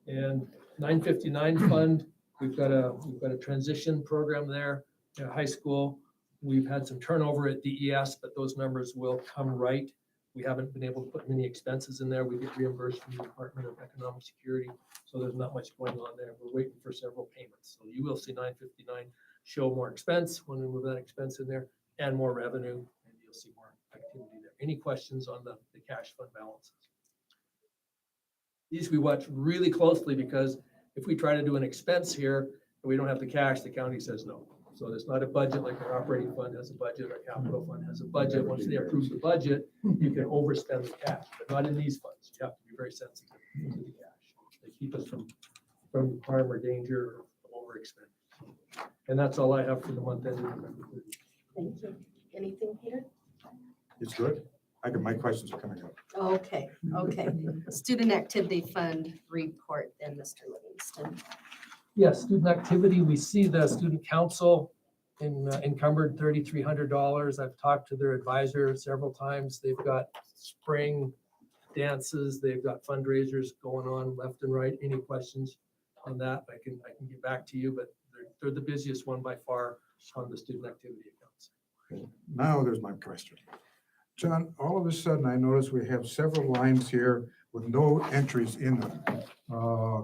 And 959 fund, we've got a transition program there at high school. We've had some turnover at DES, but those numbers will come right. We haven't been able to put many expenses in there. We get reimbursed from the Department of Economic Security, so there's not much going on there. We're waiting for several payments. So you will see 959 show more expense when we move that expense in there, and more revenue, and you'll see more activity there. Any questions on the cash fund balances? These we watch really closely, because if we try to do an expense here and we don't have the cash, the county says no. So there's not a budget like our operating fund has a budget, our capital fund has a budget. Once they approve the budget, you can overspend the cash, but not in these funds. You have to be very sensitive to the cash. They keep us from harm or danger or overexpend. And that's all I have for the month ending November 30th. Thank you. Anything, Peter? It's good. My questions are coming up. Okay. Student Activity Fund report then, Mr. Livingston. Yes, student activity, we see the student council encumbered $3,300. I've talked to their advisor several times. They've got spring dances, they've got fundraisers going on left and right. Any questions on that? I can get back to you, but they're the busiest one by far on the student activity accounts. Now there's my question. John, all of a sudden I notice we have several lines here with no entries in them.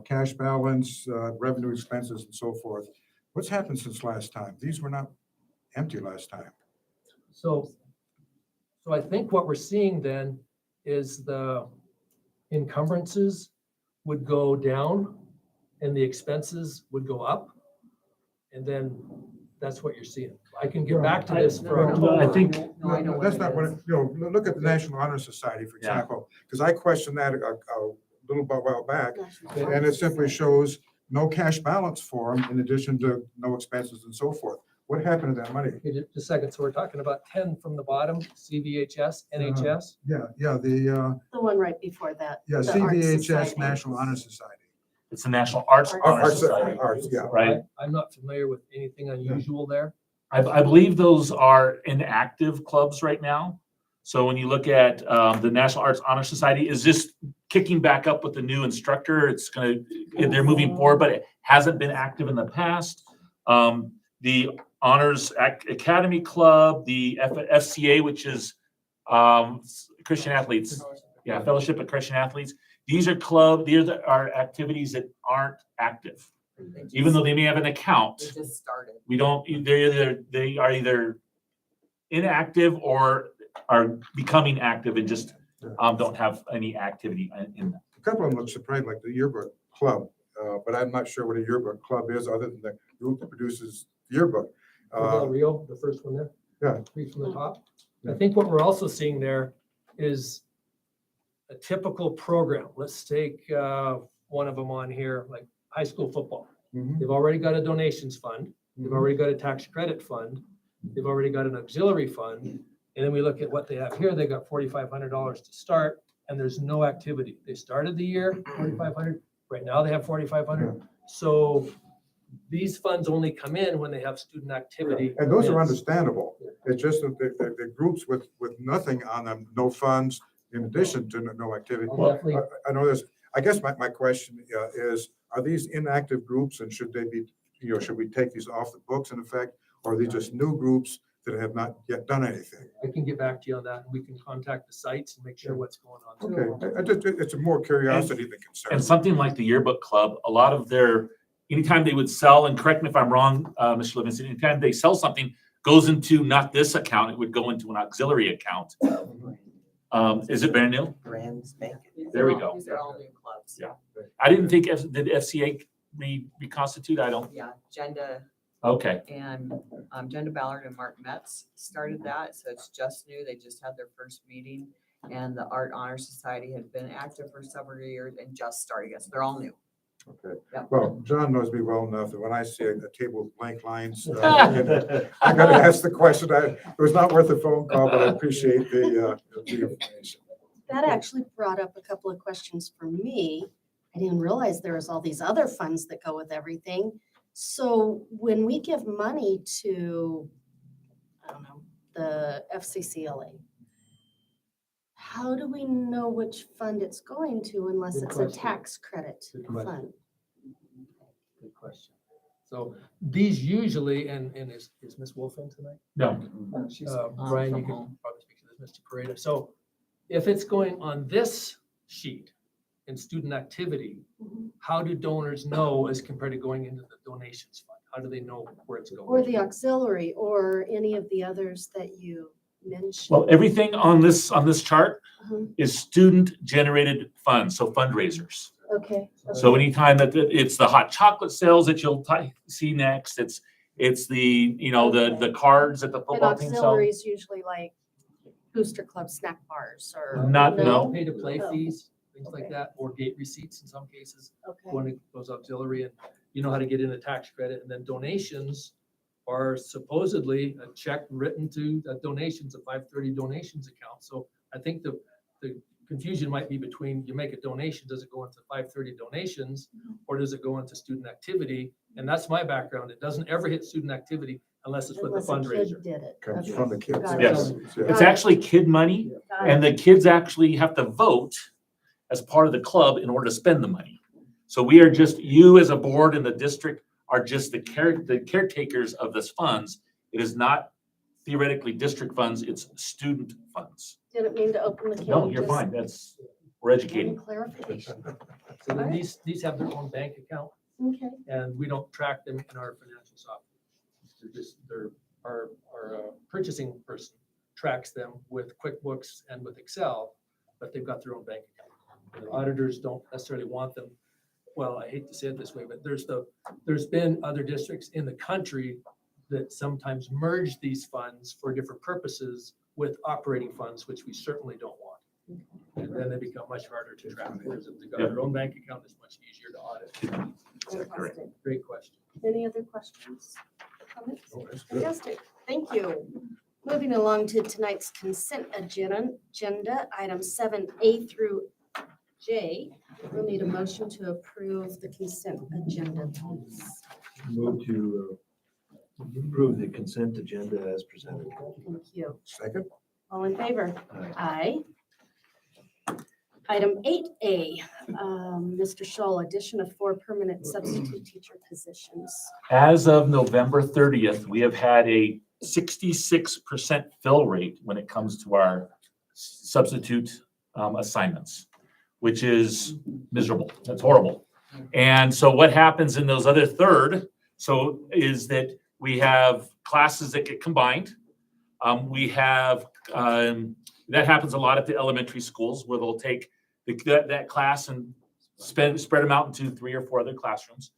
Cash balance, revenue expenses, and so forth. What's happened since last time? These were not empty last time. So I think what we're seeing then is the encumbrances would go down and the expenses would go up. And then that's what you're seeing. I can get back to this for No, I October. think That's not what, look at the National Honor Society, for Yeah. example, because I questioned that a little while back, and it simply shows no cash balance for them in addition to no expenses and so forth. What happened to that money? Okay, just a second. So we're talking about 10 from the bottom, CVHS, NHS. Yeah, The one right before that. the the Arts CVHS Society. National Honor Society. it's the National Arts Honor Arts, Society, yeah. right? I'm not familiar with anything unusual there. I believe those are inactive clubs right now. So when you look at the National Arts Honor Society, is this kicking back up with the new instructor? They're moving forward, but it hasn't been active in the past. The Honors Academy Club, the FCA, which is Christian Athletes, Fellowship of Christian Athletes. These are activities that aren't active. Even though they may have an account, They just started. we don't, they are either inactive or are becoming active and just don't have any activity in them. A couple of them look surprised, like the yearbook club, but I'm not sure what a yearbook club is other than the group that produces the yearbook. Del Rio, the first one there. Yeah. 3 from the top. I think what we're also seeing there is a typical program. Let's take one of them on here, like high school football. Mhm. They've already got a donations fund. They've already got a tax credit fund. They've already got an auxiliary fund. And then we look at what they have here. They got $4,500 to start, and there's no activity. They started the year, 4,500. Right now they have 4,500. So these funds only come in when they have student activity. And those are events. understandable. It's just that the groups with nothing on them, no funds, in addition to no activity. I'll definitely- I know this, I guess my question is, are these inactive groups and should they be, should we take these off the books in effect? Or are these just new groups that have not yet done anything? I can get back to you on that. We can contact the sites and make sure what's going on. Okay, it's a more curiosity than concern. And something like the yearbook club, a lot of their, anytime they would sell, and correct me if I'm wrong, Mr. Livingston, anytime they sell something, goes into not this account, it would go into an auxiliary account. Is it brand new? Brand spanking. There we go. These are all new clubs. Yeah. I didn't think, did FCA reconstitute? I don't, Yeah, Jenda okay. and Jenda Ballard and Mark Metz started that, so it's just new. They just had their first meeting. And the Art Honor Society had been active for several years and just started, so they're all new. Okay, Yep. well, John knows me well enough that when I see a table of blank lines, I gotta ask the question. It was not worth a phone call, but I appreciate the information. That actually brought up a couple of questions for me. I didn't realize there was all these other funds that go with everything. So when we give money to, I don't know, the FCCLA, how do we know which fund it's going to unless Good it's a question. tax credit Good question. fund? Good question. So these usually, and is Ms. Wolf in tonight? No. She's Brian, you from can home. probably speak to this, Mr. Pareda. So if it's going on this sheet in student activity, Mhm. how do donors know as compared to going into the donations fund? How do they know where it's going? Or the auxiliary or any of the others that you mentioned? Well, everything on this chart Mhm. is student-generated funds, so fundraisers. Okay. So anytime that it's the hot chocolate sales that you'll see next, it's the, the cards that the And football team sell. auxiliaries usually like booster club snack bars or? Not- no. Pay to play No. fees, things like that, or gate receipts in some cases, Okay. going to those auxiliary, and you know how to get in a tax credit, and then donations are supposedly a check written to donations, a 530 donations account. So I think the confusion might be between, you make a donation, does it go into 530 donations, or does it go into student activity? And that's my background. It doesn't ever hit student activity unless it's with the Unless a kid fundraiser. did it. Comes Okay. from the kids. Got it. Yes. Yeah. It's actually kid money, Got and it. the kids actually have to vote as part of the club in order to spend the money. So we are just, you as a board in the district are just the caretakers of this funds. It is not theoretically district funds, it's student funds. Didn't mean to open the can. No, you're just fine, we're wanted educating. clarification. So then these have their own bank account, Okay. and we don't track them in our financial software. Our purchasing person tracks them with QuickBooks and with Excel, but they've got their own bank account. The auditors don't necessarily want them. Well, I hate to say it this way, but there's been other districts in the country that sometimes merge these funds for different purposes with operating funds, which we certainly don't want. And then they become much harder to track, because if they've got their own bank account, it's much easier to audit. Fantastic. Great question. Any other questions? Comments? Oh, that's good. Fantastic. Thank you. Moving along to tonight's consent agenda, items 7A through J. We'll need a motion to approve the consent agenda, please. Move to approve the consent agenda as presented. Thank you. Second? All in favor? Aye. Aye. Item 8A, Mr. Scholl, addition of 4 permanent substitute teacher positions. As of November 30th, we have had a 66% fill rate when it comes to our substitute assignments, which is miserable. That's horrible. And so what happens in those other third, is that we have classes that get combined. We have, that happens a lot at the elementary schools where they'll take that class and spread them out into 3 or 4 other classrooms.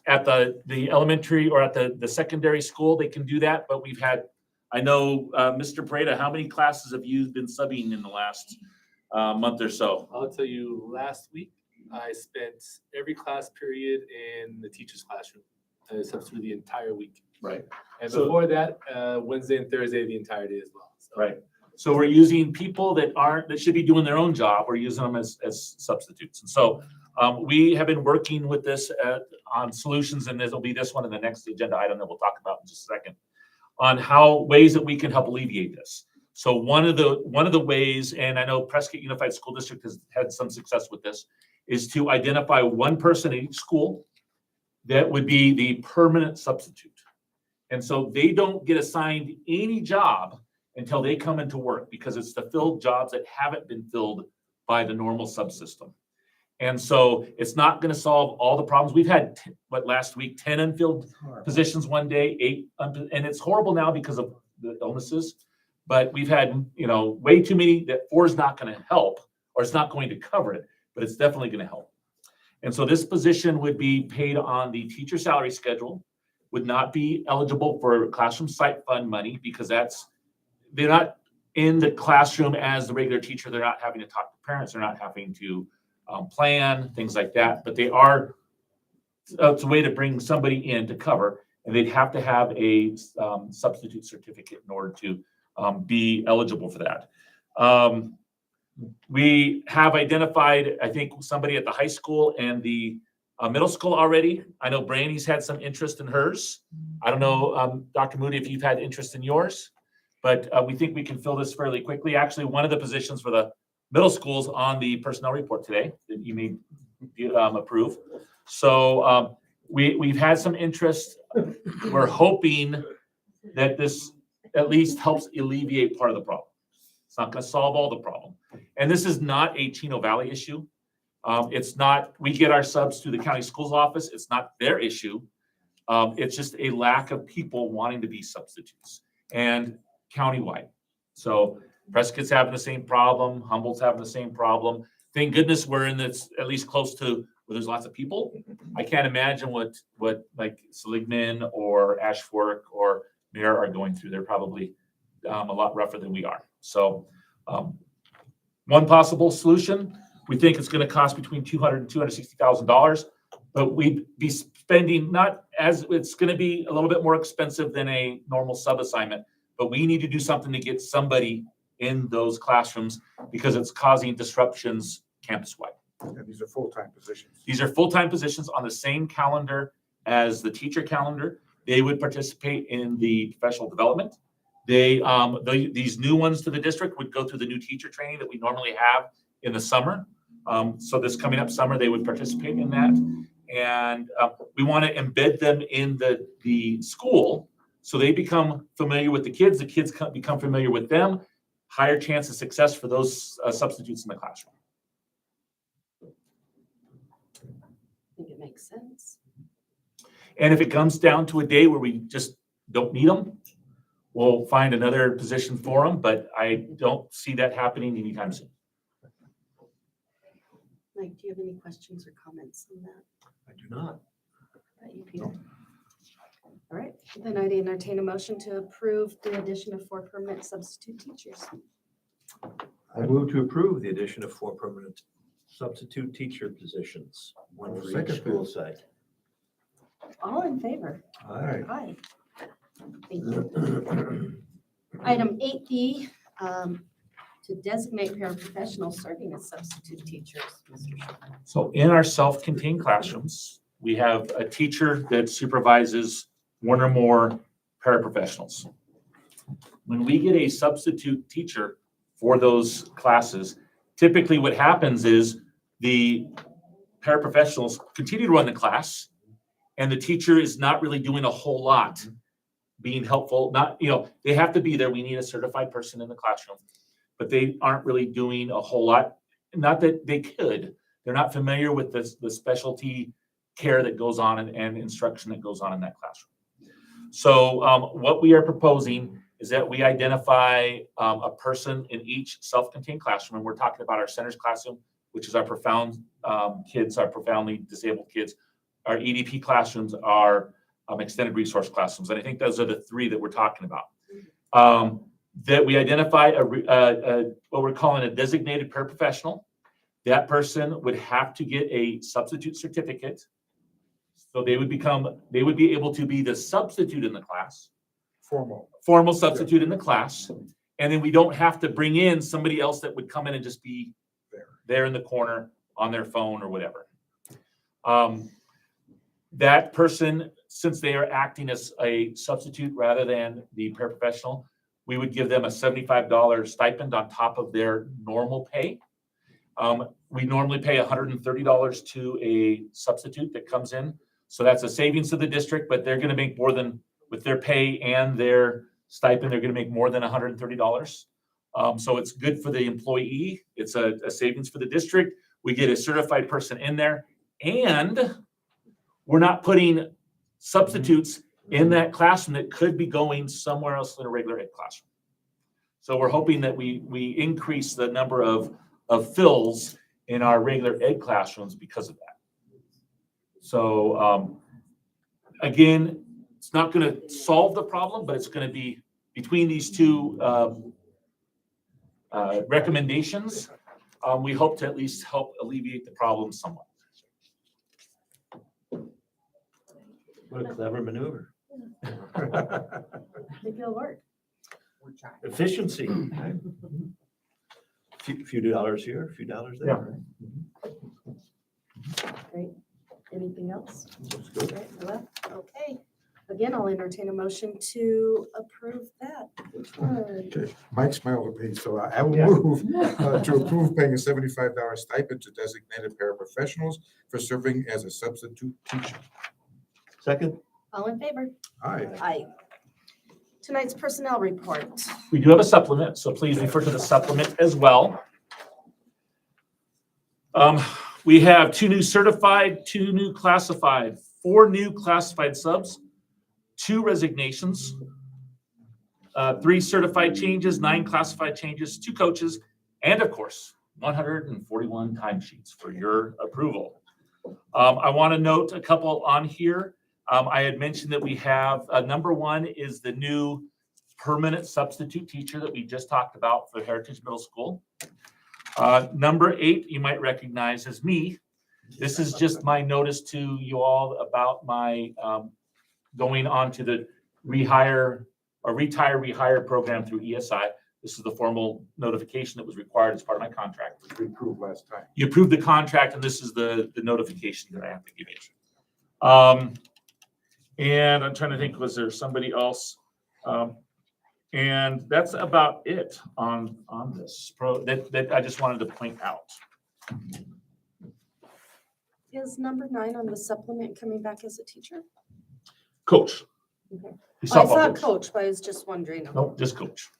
At the elementary or at the secondary school, they can do that, but we've had I know, Mr. Prada, how many classes have you been subbing in the last month or so? I'll tell you, last week, I spent every class period in the teacher's classroom. I slept through the entire week. Right. And So- before that, Wednesday and Thursday, the entire day as well. So, Right. So we're using people that should be doing their own job. We're using them as substitutes. And so we have been working with this on solutions, and there'll be this one in the next agenda item that we'll talk about in just a second, on how ways that we can help alleviate this. So one of the ways, and I know Prescott Unified School District has had some success with this, is to identify one person in each school that would be the permanent substitute. And so they don't get assigned any job until they come into work, because it's to fill jobs that haven't been filled by the normal subsystem. And so it's not going to solve all the problems. We've had, last week, 10 unfilled positions one day, 8, and it's horrible now because of the illnesses. But we've had, way too many that 4 is not going to help, or it's not going to cover it, but it's definitely going to help. And so this position would be paid on the teacher salary schedule, would not be eligible for classroom site fund money, because they're not in the classroom as the regular teacher. They're not having to talk to parents. They're not having to plan, things like that. But they are, it's a way to bring somebody in to cover, and they'd have to have a substitute certificate in order to be eligible for that. We have identified, I think, somebody at the high school and the middle school already. I know Brandy's had some interest in hers. I don't know, Dr. Moody, if you've had interest in yours, but we think we can fill this fairly quickly. Actually, one of the positions for the middle schools on the personnel report today that you may approve. So we've had some interest. We're hoping that this at least helps alleviate part of the problem. It's not going to solve all the problem. And this is not a Chino Valley issue. It's not, we get our subs through the county schools office. It's not their issue. It's just a lack of people wanting to be substitutes, and countywide. So Prescott's having the same problem. Humboldt's having the same problem. Thank goodness we're in this at least close to where there's lots of people. I can't imagine what like Seligman or Ashfork or Mare are going through. They're probably a lot rougher than we are. So one possible solution, we think it's going to cost between $200,000 and $260,000, but we'd be spending it's going to be a little bit more expensive than a normal sub assignment, but we need to do something to get somebody in those classrooms because it's causing disruptions campus-wide. And these are full-time positions. These are full-time positions on the same calendar as the teacher calendar. They would participate in the professional development. These new ones to the district would go through the new teacher training that we normally have in the summer. So this coming up summer, they would participate in that. And we want to embed them in the school so they become familiar with the kids become familiar with them, higher chance of success for those substitutes in the classroom. I think it makes sense. And if it comes down to a day where we just don't need them, we'll find another position for them, but I don't see that happening anytime soon. Mike, do you have any questions or comments on that? I do not. About you, Peter? All right, then I'd entertain a motion to approve the addition of 4 permanent substitute teachers. I move to approve the addition of 4 permanent substitute teacher positions, one I'll for second each school site. All in favor? Aye. Aye. Thank you. Item 8B, to designate paraprofessionals serving as substitute teachers. Mr. Shaw. So in our self-contained classrooms, we have a teacher that supervises one or more paraprofessionals. When we get a substitute teacher for those classes, typically what happens is the paraprofessionals continue to run the class, and the teacher is not really doing a whole lot being helpful. They have to be there. We need a certified person in the classroom, but they aren't really doing a whole lot. Not that they could. They're not familiar with the specialty care that goes on and instruction that goes on in that classroom. So what we are proposing is that we identify a person in each self-contained classroom, and we're talking about our centers classroom, which is our profound kids, our profoundly disabled kids. Our EDP classrooms are extended resource classrooms, and I think those are the 3 that we're talking about. that we identify what we're calling a designated paraprofessional. That person would have to get a substitute certificate. So they would be able to be the substitute in the class, formal substitute in the class. And then we don't have to bring in somebody else that would come in and just be there in the corner on their phone or whatever. That person, since they are acting as a substitute rather than the paraprofessional, we would give them a $75 stipend on top of their normal pay. We normally pay $130 to a substitute that comes in. So that's a savings to the district, but they're going to make more than, with their pay and their stipend, they're going to make more than $130. So it's good for the employee. It's a savings for the district. We get a certified person in there, and we're not putting substitutes in that classroom that could be going somewhere else in a regular ed classroom. So we're hoping that we increase the number of fills in our regular ed classrooms because of that. So again, it's not going to solve the problem, but it's going to be between these two recommendations. We hope to at least help alleviate the problem somewhat. What a clever maneuver. I think it'll work. Efficiency. Right? Few dollars here, a few dollars there. Great. Anything else? Looks good. Right, well, okay. Again, I'll entertain a motion to approve that. Okay, Mike smiled at me, so I will move to approve paying a $75 stipend to designated paraprofessionals for serving as a substitute teacher. Second? All in favor? Aye. Aye. Tonight's personnel report. We do have a supplement, so please refer to the supplement as well. We have 2 new certified, 2 new classified, 4 new classified subs, 2 resignations, 3 certified changes, 9 classified changes, 2 coaches, and of course, 141 timesheets for your approval. I want to note a couple on here. I had mentioned that we have, number 1 is the new permanent substitute teacher that we just talked about for Heritage Middle School. Number 8, you might recognize as me. This is just my notice to you all about my going on to the retire rehire program through ESI. This is the formal notification that was required as part of my contract. We approved last time. You approved the contract, and this is the notification that I have to give you. And I'm trying to think, was there somebody else? And that's about it on this that I just wanted to point out. Is number 9 on the supplement coming back as a teacher? Coach. Okay. He's I softball saw coach. coach, but I was just wondering. Nope, just coach.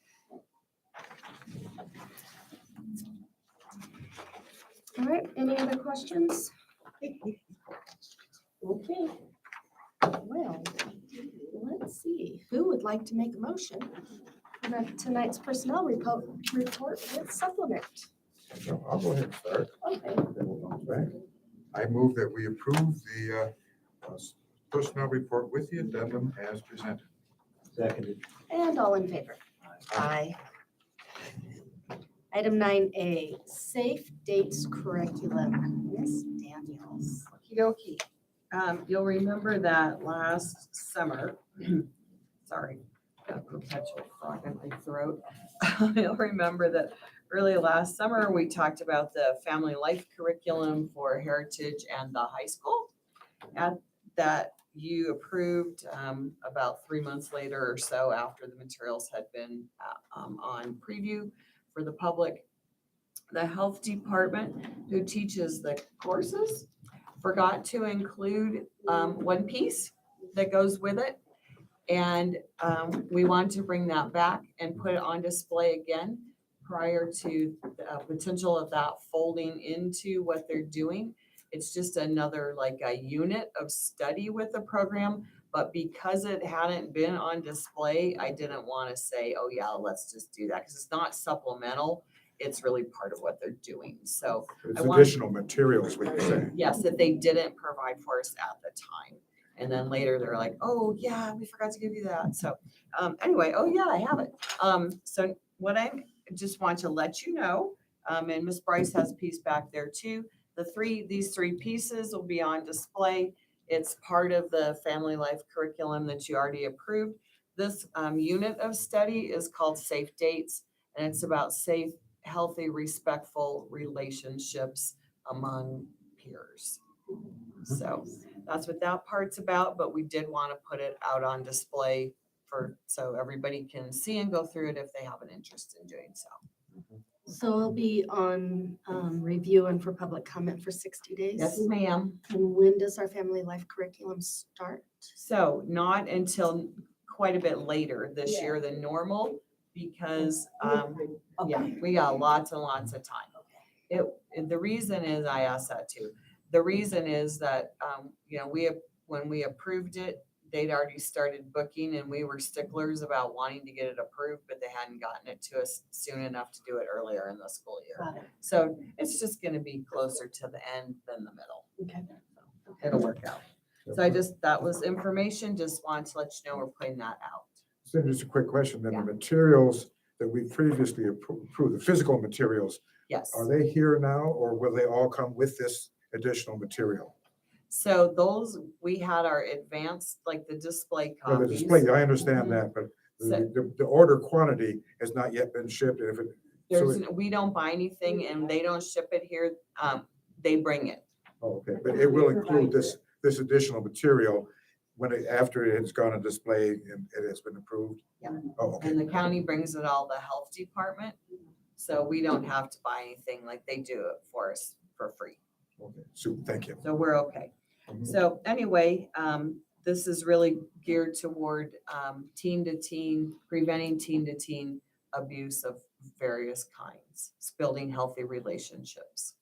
All right, any other questions? Okay. Well, let's see, who would like to make a motion for tonight's personnel report with supplement? So I'll go ahead and start. Okay. Then we'll bounce back. I move that we approve the personnel report with the addendum as presented. Seconded. And all in favor? Aye. Item 9A, safe dates curriculum. Ms. Daniels. Okey-dokey. You'll remember that last summer, sorry, got a perpetual frog in my throat. You'll remember that early last summer, we talked about the family life curriculum for Heritage and the high school. That you approved about 3 months later or so after the materials had been on preview for the public. The health department, who teaches the courses, forgot to include one piece that goes with it. And we want to bring that back and put it on display again prior to the potential of that folding into what they're doing. It's just another like a unit of study with the program, but because it hadn't been on display, I didn't want to say, oh yeah, let's just do that, because it's not supplemental. It's really part of what they're doing. So It's I want- additional materials, we can say. yes, that they didn't provide for us at the time. And then later they're like, oh yeah, we forgot to give you that. So anyway, oh yeah, I have it. So what I just want to let you know, and Miss Bryce has a piece back there too. These three pieces will be on display. It's part of the family life curriculum that you already approved. This unit of study is called Safe Dates, and it's about safe, healthy, respectful relationships among peers. So that's what that part's about, but we did want to put it out on display so everybody can see and go through it if they have an interest in doing so. So it'll be on review and for public comment for 60 days? Yes, ma'am. And when does our family life curriculum start? So not until quite a bit later this year than normal, because, yeah, we got lots and lots of time. The reason is, I asked that too. The reason is that, when we approved it, they'd already started booking and we were sticklers about wanting to get it approved, but they hadn't gotten it to us soon enough to do it earlier in the school year. Got it. So it's just gonna be closer to the end than the middle. Okay. It'll work out. So that was information, just wanted to let you know we're putting that out. So just a quick question, then Yeah. the materials that we previously approved, the physical materials, Yes. are they here now or will they all come with this additional material? So those, we had our advanced, like the display No, the copies. display, I understand that, but So- the order quantity has not yet been shipped, and if it, so There's, it, we don't buy anything and they don't ship it here. They bring it. oh, okay, but it will include this additional material after it has gone on display and it has been approved? Yeah. Oh, okay. And the county brings it all the health department. So we don't have to buy anything, like they do it for us for free. Okay, super, thank you. So we're okay. Mhm. So anyway, this is really geared toward teen to teen, preventing teen to teen abuse of various kinds, building healthy relationships.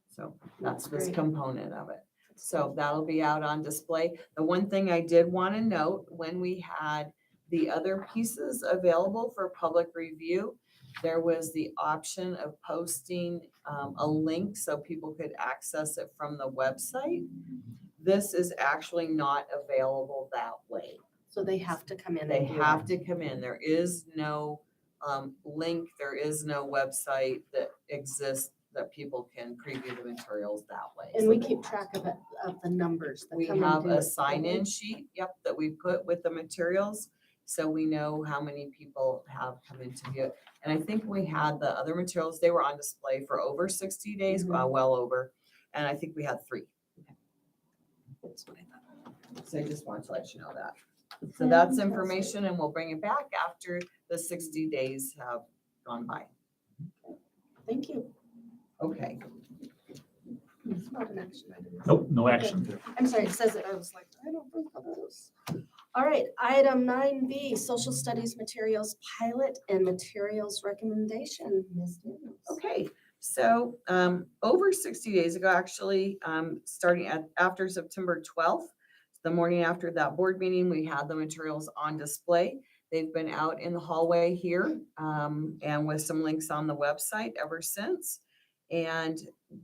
So that's this Great. component of it. So that'll be out on display. The one thing I did want to note, when we had the other pieces available for public review, there was the option of posting a link so people could access it from the website. This is actually not available that way. So they have to come in They and do have it. to come in. There is no link, there is no website that exists that people can preview the materials that way. And we keep track of it, of the numbers that We come in. have do a it. sign-in sheet, yep, that we put with the materials, so we know how many people have come in to view it. And I think we had the other materials, they were on display for over 60 days, well over, and I think we had 3. That's what I thought. So I just wanted to let you know that. So that's information, and we'll bring it back after the 60 days have gone by. Thank you. Okay. It's not an action item. Nope, no action. I'm sorry, it says it. I was like, I don't think of those. All right, item 9B, social studies materials pilot and materials recommendation. Ms. Daniels. Okay, so over 60 days ago, actually, starting after September 12th, the morning after that board meeting, we had the materials on display. They've been out in the hallway here and with some links on the website ever since. And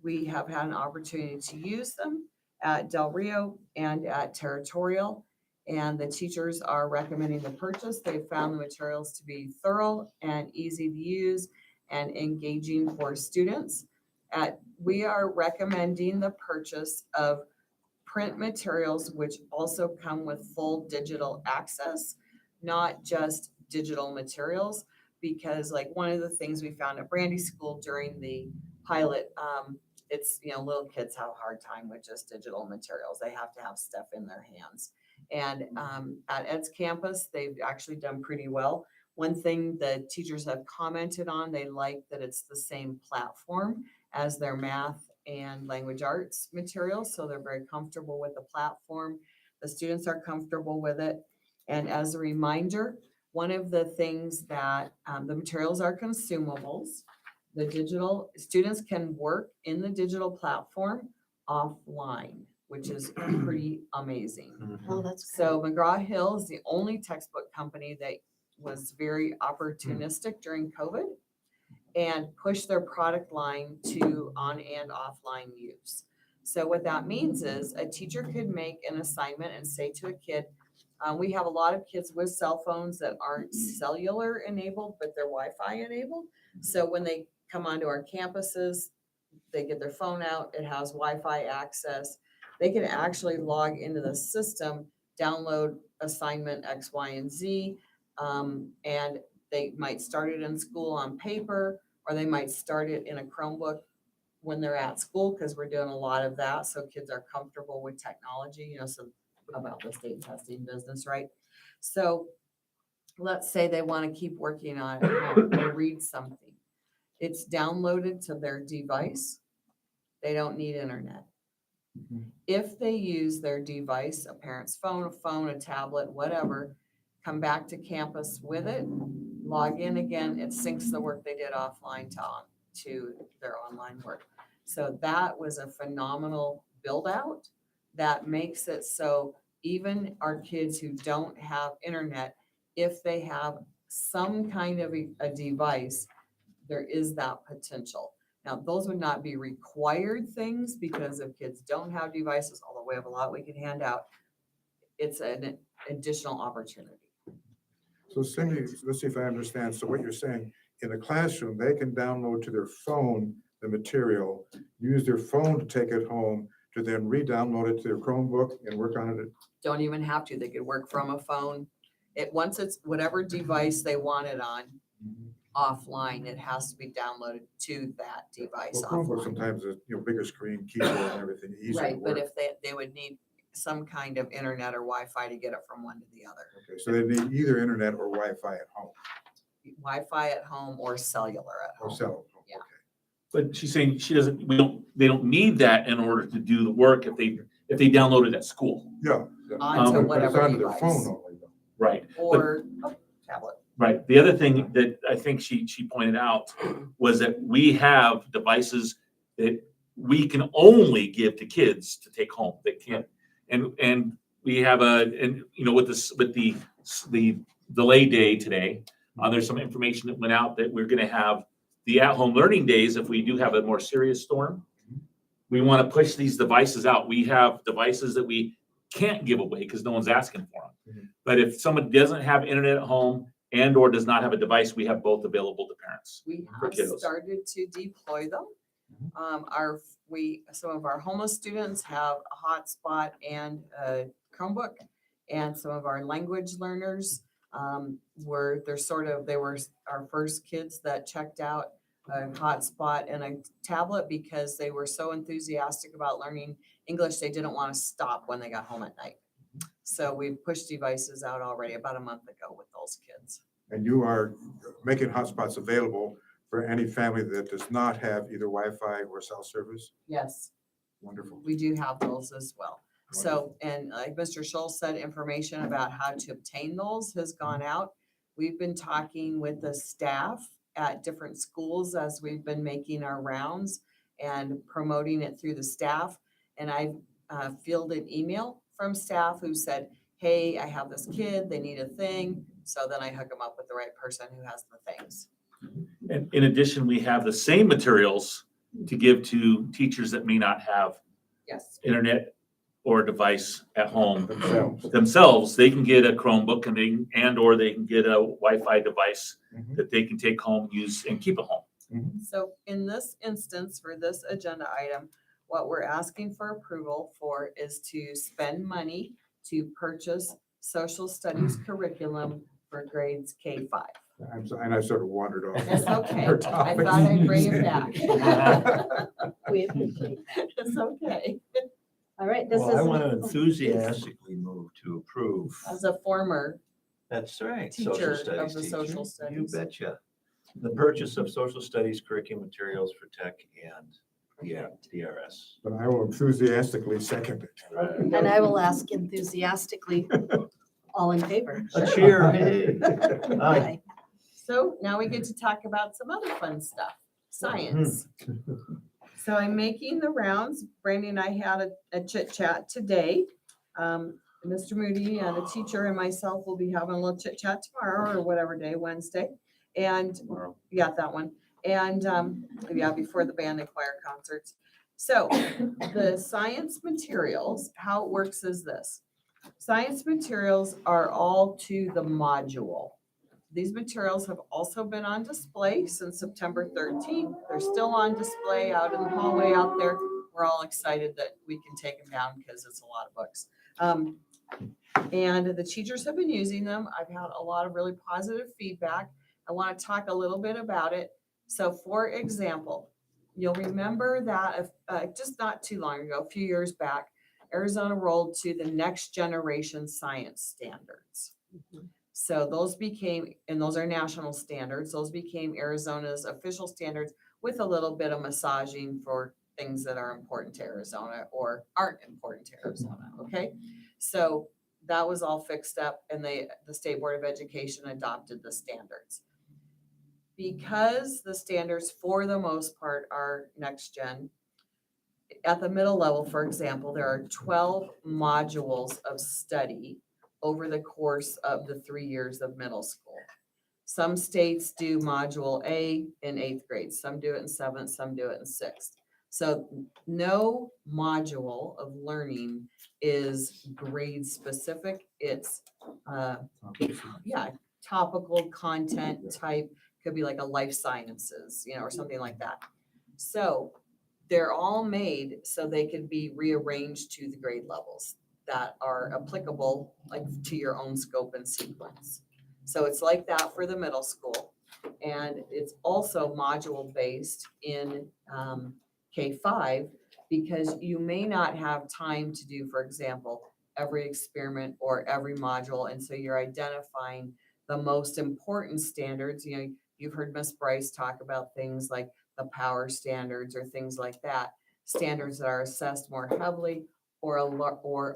we have had an opportunity to use them at Del Rio and at Territorial. And the teachers are recommending the purchase. They found the materials to be thorough and easy to use and engaging for students. We are recommending the purchase of print materials, which also come with full digital access, not just digital materials, because like one of the things we found at Brandy School during the pilot, it's, little kids have a hard time with just digital materials. They have to have stuff in their hands. And at Ed's campus, they've actually done pretty well. One thing the teachers have commented on, they like that it's the same platform as their math and language arts materials, so they're very comfortable with the platform. The students are comfortable with it. And as a reminder, one of the things that the materials are consumables. The digital students can work in the digital platform offline, which is pretty amazing. Oh, that's great. So McGraw-Hill is the only textbook company that was very opportunistic during COVID and pushed their product line to on and offline use. So what that means is a teacher could make an assignment and say to a kid, we have a lot of kids with cell phones that aren't cellular enabled, but they're Wi-Fi enabled. So when they come onto our campuses, they get their phone out, it has Wi-Fi access. They can actually log into the system, download assignment X, Y, and Z. And they might start it in school on paper, or they might start it in a Chromebook when they're at school, because we're doing a lot of that. So kids are comfortable with technology, so about the state testing business, right? So let's say they want to keep working on it at home or read something. It's downloaded to their device. They don't need internet. If they use their device, a parent's phone, a tablet, whatever, come back to campus with it, log in again, it syncs the work they did offline to their online work. So that was a phenomenal build out that makes it so even our kids who don't have internet, if they have some kind of a device, there is that potential. Now, those would not be required things, because if kids don't have devices, although we have a lot we can hand out, it's an additional opportunity. So Cindy, let's see if I understand. So what you're saying, in a classroom, they can download to their phone the material, use their phone to take it home, to then re-download it to their Chromebook and work on it. Don't even have to. They could work from a phone. Once it's whatever device they want it on offline, it has to be downloaded to that device Well, Chromebook offline. sometimes is, bigger screen, keyboard and everything, easier to Right, but work. if they would need some kind of internet or Wi-Fi to get it from one to the other. Okay, so they need either internet or Wi-Fi at home, Wi-Fi at home or cellular at or home. cell. Yeah. But she's saying they don't need that in order to do the work if they download it at school. Yeah. Onto But it's whatever onto their device. phone only though. Right. Or tablet. Right. The other thing that I think she pointed out was that we have devices that we can only give to kids to take home. They can't, and we have with the delay day today, there's some information that went out that we're going to have the at-home learning days if we do have a more serious storm. We want to push these devices out. We have devices that we can't give away because no one's asking for them. But if someone doesn't have internet at home and or does not have a device, we have both available to parents. We for have kiddos. started to deploy them. Some of our homeless students have a hotspot and a Chromebook, and some of our language learners they were our first kids that checked out a hotspot and a tablet because they were so enthusiastic about learning English, they didn't want to stop when they got home at night. So we've pushed devices out already about a month ago with those kids. And you are making hotspots available for any family that does not have either Wi-Fi or cell service? Yes, Wonderful. we do have those as well. So, and like Mr. Schultz said, information about how to obtain those has gone out. We've been talking with the staff at different schools as we've been making our rounds and promoting it through the staff. And I fielded email from staff who said, hey, I have this kid, they need a thing. So then I hook them up with the right person who has the things. And in addition, we have the same materials to give to teachers that may not have Yes. internet or device at home Themselves. themselves. They can get a Chromebook or they can get a Wi-Fi device that they can take home, use, and keep at home. So in this instance, for this agenda item, what we're asking for approval for is to spend money to purchase social studies curriculum for grades K-5. And I sort of wandered off. That's okay. your I topic. thought I'd bring it back. We appreciate that. It's okay. All right, this is. Well, I want to enthusiastically move to approve. As a former That's right. teacher social of studies the teacher. social You studies. betcha. The purchase of social studies curriculum materials for tech and DRS. But I will enthusiastically second it. And I will ask enthusiastically, all in favor? A cheer. Hey. Aye. Aye. So now we get to talk about some other fun stuff, science. So I'm making the rounds. Brandy and I had a chit chat today. Mr. Moody and a teacher and myself will be having a little chit chat tomorrow or whatever day, Wednesday. And yeah, that one. And before the band and choir concerts. So the science materials, how it works is this. Science materials are all to the module. These materials have also been on display since September 13th. They're still on display out in the hallway out there. We're all excited that we can take them down because it's a lot of books. And the teachers have been using them. I've had a lot of really positive feedback. I want to talk a little bit about it. So for example, you'll remember that just not too long ago, a few years back, Arizona rolled to the next generation science standards. So those became, and those are national standards, those became Arizona's official standards with a little bit of massaging for things that are important to Arizona or aren't important to Arizona, okay? So that was all fixed up and the State Board of Education adopted the standards. Because the standards for the most part are next gen, at the middle level, for example, there are 12 modules of study over the course of the 3 years of middle school. Some states do module A in 8th grade, some do it in 7th, some do it in 6th. So no module of learning is grade specific. It's topical content type, could be like a life sciences, or something like that. So they're all made so they could be rearranged to the grade levels that are applicable, like to your own scope and sequence. So it's like that for the middle school. And it's also module based in K-5 because you may not have time to do, for example, every experiment or every module. And so you're identifying the most important standards. You've heard Ms. Bryce talk about things like the power standards or things like that, standards that are assessed more heavily or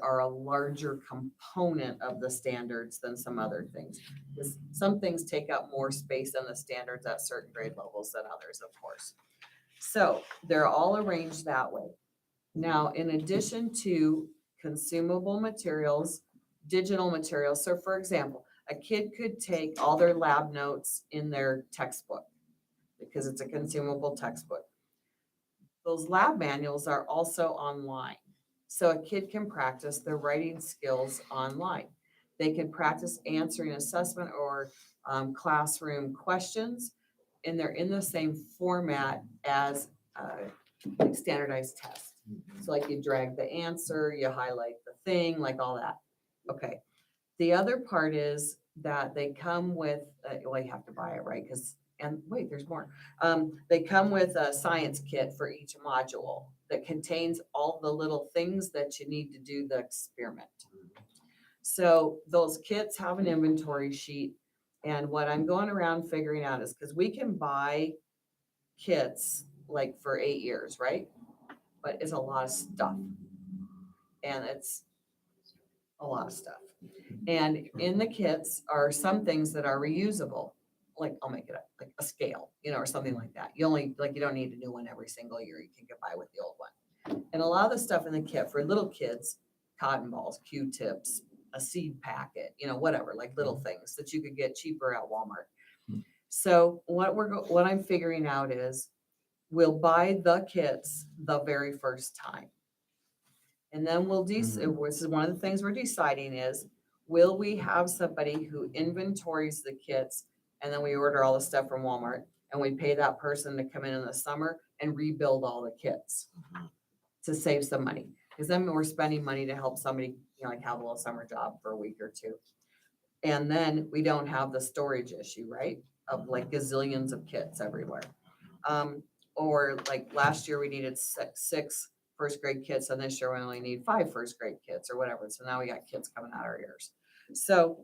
are a larger component of the standards than some other things. Some things take up more space in the standards at certain grade levels than others, of course. So they're all arranged that way. Now, in addition to consumable materials, digital materials, so for example, a kid could take all their lab notes in their textbook because it's a consumable textbook. Those lab manuals are also online. So a kid can practice their writing skills online. They can practice answering assessment or classroom questions, and they're in the same format as like standardized tests. So like you drag the answer, you highlight the thing, like all that. Okay. The other part is that they come with, well, you have to buy it, right? And wait, there's more. They come with a science kit for each module that contains all the little things that you need to do the experiment. So those kits have an inventory sheet. And what I'm going around figuring out is because we can buy kits like for 8 years, right? But it's a lot of stuff. And it's a lot of stuff. And in the kits are some things that are reusable. Like I'll make it up, like a scale, or something like that. You don't need a new one every single year. You can get by with the old one. And a lot of the stuff in the kit for little kids, cotton balls, Q-tips, a seed packet, whatever, like little things that you could get cheaper at Walmart. So what I'm figuring out is we'll buy the kits the very first time. And then this is one of the things we're deciding is, will we have somebody who inventories the kits and then we order all the stuff from Walmart and we pay that person to come in the summer and rebuild all the kits to save some money? Because then we're spending money to help somebody, like have a little summer job for a week or two. And then we don't have the storage issue, right? Of like gazillions of kits everywhere. Or like last year we needed six first grade kits and this year we only need 5 first grade kits or whatever. So now we got kids coming out our ears. So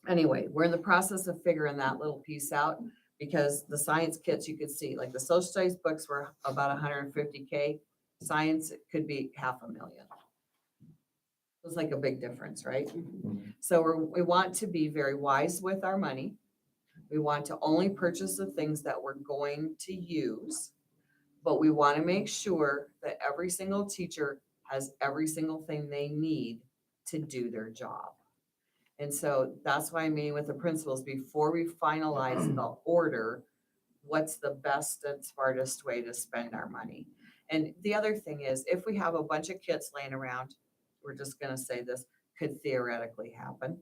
anyway, we're in the process of figuring that little piece out because the science kits you could see, like the social studies books were about $150K. Science, it could be $500,000. It's like a big difference, right? So we want to be very wise with our money. We want to only purchase the things that we're going to use, but we want to make sure that every single teacher has every single thing they need to do their job. And so that's why I'm meeting with the principals before we finalize the order, what's the best and smartest way to spend our money. And the other thing is, if we have a bunch of kits laying around, we're just gonna say this could theoretically happen.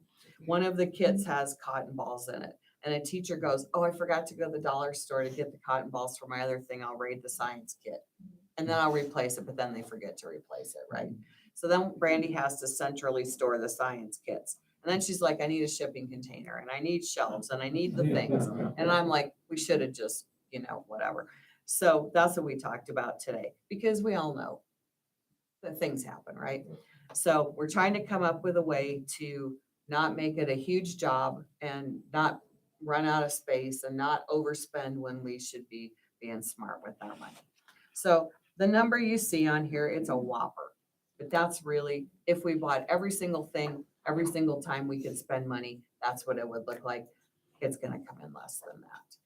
One of the kits has cotton balls in it, and a teacher goes, oh, I forgot to go to the dollar store to get the cotton balls for my other thing. I'll raid the science kit. And then I'll replace it, but then they forget to replace it, right? So then Brandy has to centrally store the science kits. And then she's like, I need a shipping container and I need shelves and I need the things. And I'm like, we should have just, whatever. So that's what we talked about today, because we all know that things happen, right? So we're trying to come up with a way to not make it a huge job and not run out of space and not overspend when we should be being smart with our money. So the number you see on here, it's a whopper, but that's really, if we bought every single thing, every single time we could spend money, that's what it would look like. It's gonna come in less than that.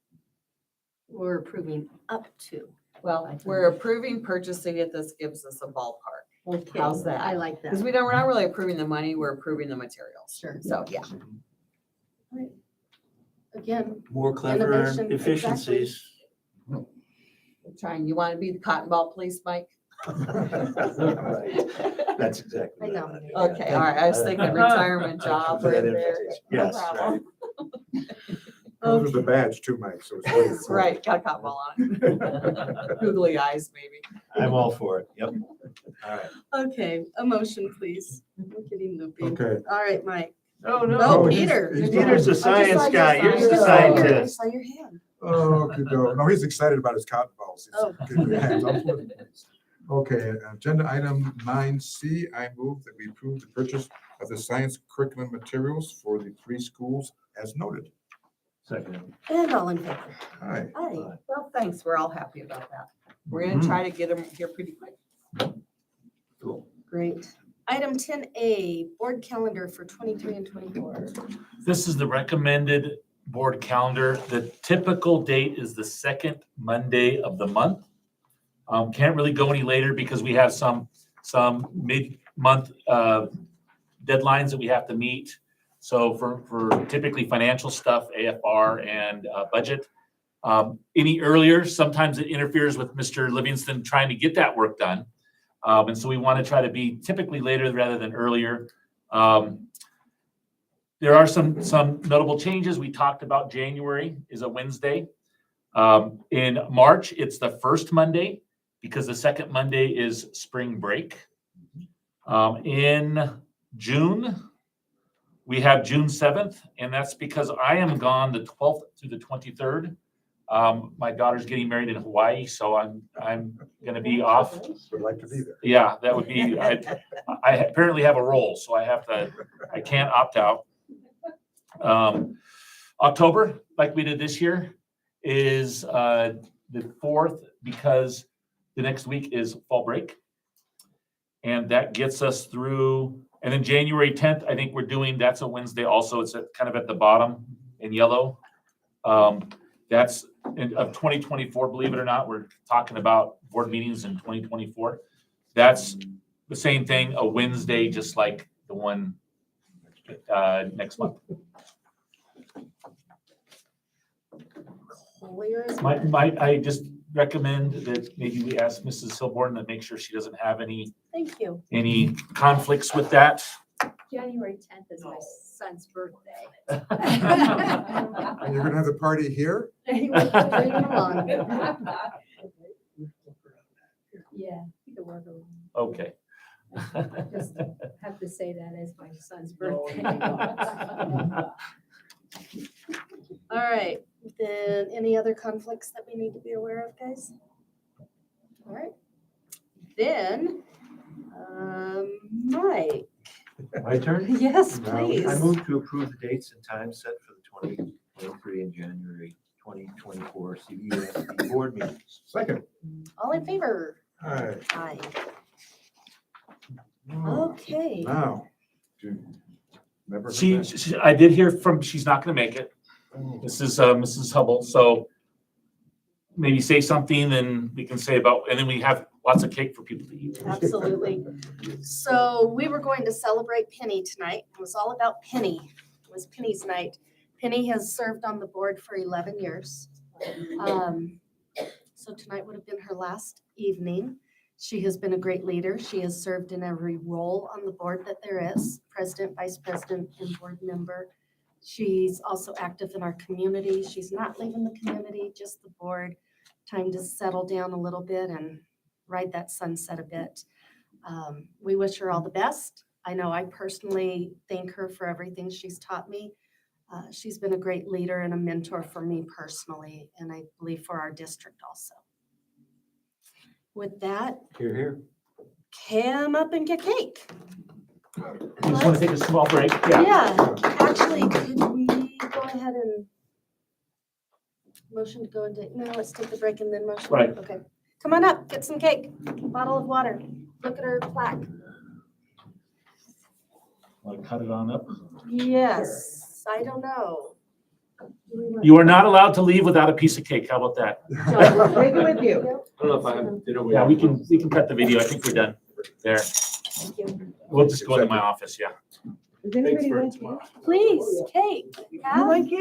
We're approving up to. Well, we're approving purchasing it. This gives us a ballpark. Okay. How's that? I like that. Because we're not really approving the money, we're approving the materials. Sure. So, yeah. Again, More clever Innovation, efficiencies. You want to be the cotton ball police, Mike? Right. That's exactly. I right. nominate. Okay, all right. I was thinking retirement job For right that there. invitation. No Yes, right. problem. Comes with the badge too, Mike, so it's. really cool. Right, got a cotton ball on it. Googly eyes, maybe. I'm all for it. Yep. All right. Okay, a motion, please. I'm getting loopy. Okay. All right, Mike. Oh, No, he's- Peter. he's Peter's the I just saw science your guy. sign. You're I the just saw your- I scientist. saw your hand. Oh, good dog. No, he's excited about his cotton balls. He's Oh. getting his hands up with it. Okay, agenda item 9C, I move that we approve the purchase of the science curriculum materials for the 3 schools as noted. Second. And all in favor? Aye. Aye. Well, thanks. We're all happy about that. We're gonna try to get them here pretty quick. Cool. Great. Item 10A, board calendar for 23 and 24. This is the recommended board calendar. The typical date is the second Monday of the month. Can't really go any later because we have some mid-month deadlines that we have to meet. So for typically financial stuff, AFR and budget, any earlier, sometimes it interferes with Mr. Livingston trying to get that work done. And so we want to try to be typically later rather than earlier. There are some notable changes. We talked about January is a Wednesday. In March, it's the first Monday because the second Monday is spring break. In June, we have June 7th, and that's because I am gone the 12th through the 23rd. My daughter's getting married in Hawaii, so I'm gonna be off. Would like to be there. Yeah, that would be, I apparently have a role, so I can't opt out. October, like we did this year, is the 4th because the next week is fall break. And that gets us through, and then January 10th, I think we're doing, that's a Wednesday also. It's kind of at the bottom in yellow. That's of 2024, believe it or not, we're talking about board meetings in 2024. That's the same thing, a Wednesday, just like the one next month. Clear as I just recommend that maybe we ask Mrs. Hilborn to make sure she doesn't have any Thank you. conflicts with that. January 10th is my son's birthday. And you're gonna have the party here? Bring it along. Yeah, you can work around. Okay. Just have to say that as my son's birthday. All right, then any other conflicts that we need to be aware of, guys? All right. Then, Mike. My turn? Yes, No. please. I move to approve the dates and times set for the 2023 and January 2024 CVUSD board meetings. Second. All in favor? Aye. Aye. Oh, Okay. Now. do- Member She, Hernandez. I did hear from, she's not gonna make it. This is Mrs. Hubble, so maybe say something, then we can say about, and then we have lots of cake for people to eat. Absolutely. So we were going to celebrate Penny tonight. It was all about Penny. It was Penny's night. Penny has served on the board for 11 years. So tonight would have been her last evening. She has been a great leader. She has served in every role on the board that there is, president, vice president, and board member. She's also active in our community. She's not leaving the community, just the board. Time to settle down a little bit and ride that sunset a bit. We wish her all the best. I know I personally thank her for everything she's taught me. She's been a great leader and a mentor for me personally, and I believe for our district also. With that, Here, here. come up and get cake. You just want to take a small break? Yeah, actually, could we go ahead and motion to go into, no, let's take the break and then motion. Right. Okay. Come on up, get some cake, bottle of water. Look at her plaque. Want to cut it on up? Yes, I don't know. You are not allowed to leave without a piece of cake. How about that? John, take it with you. I don't know if I have dinner with. Yeah, we can cut the video. I think we're done there. Thank you. We'll just go into my office, yeah. Is anybody going to? Please, cake. You like it?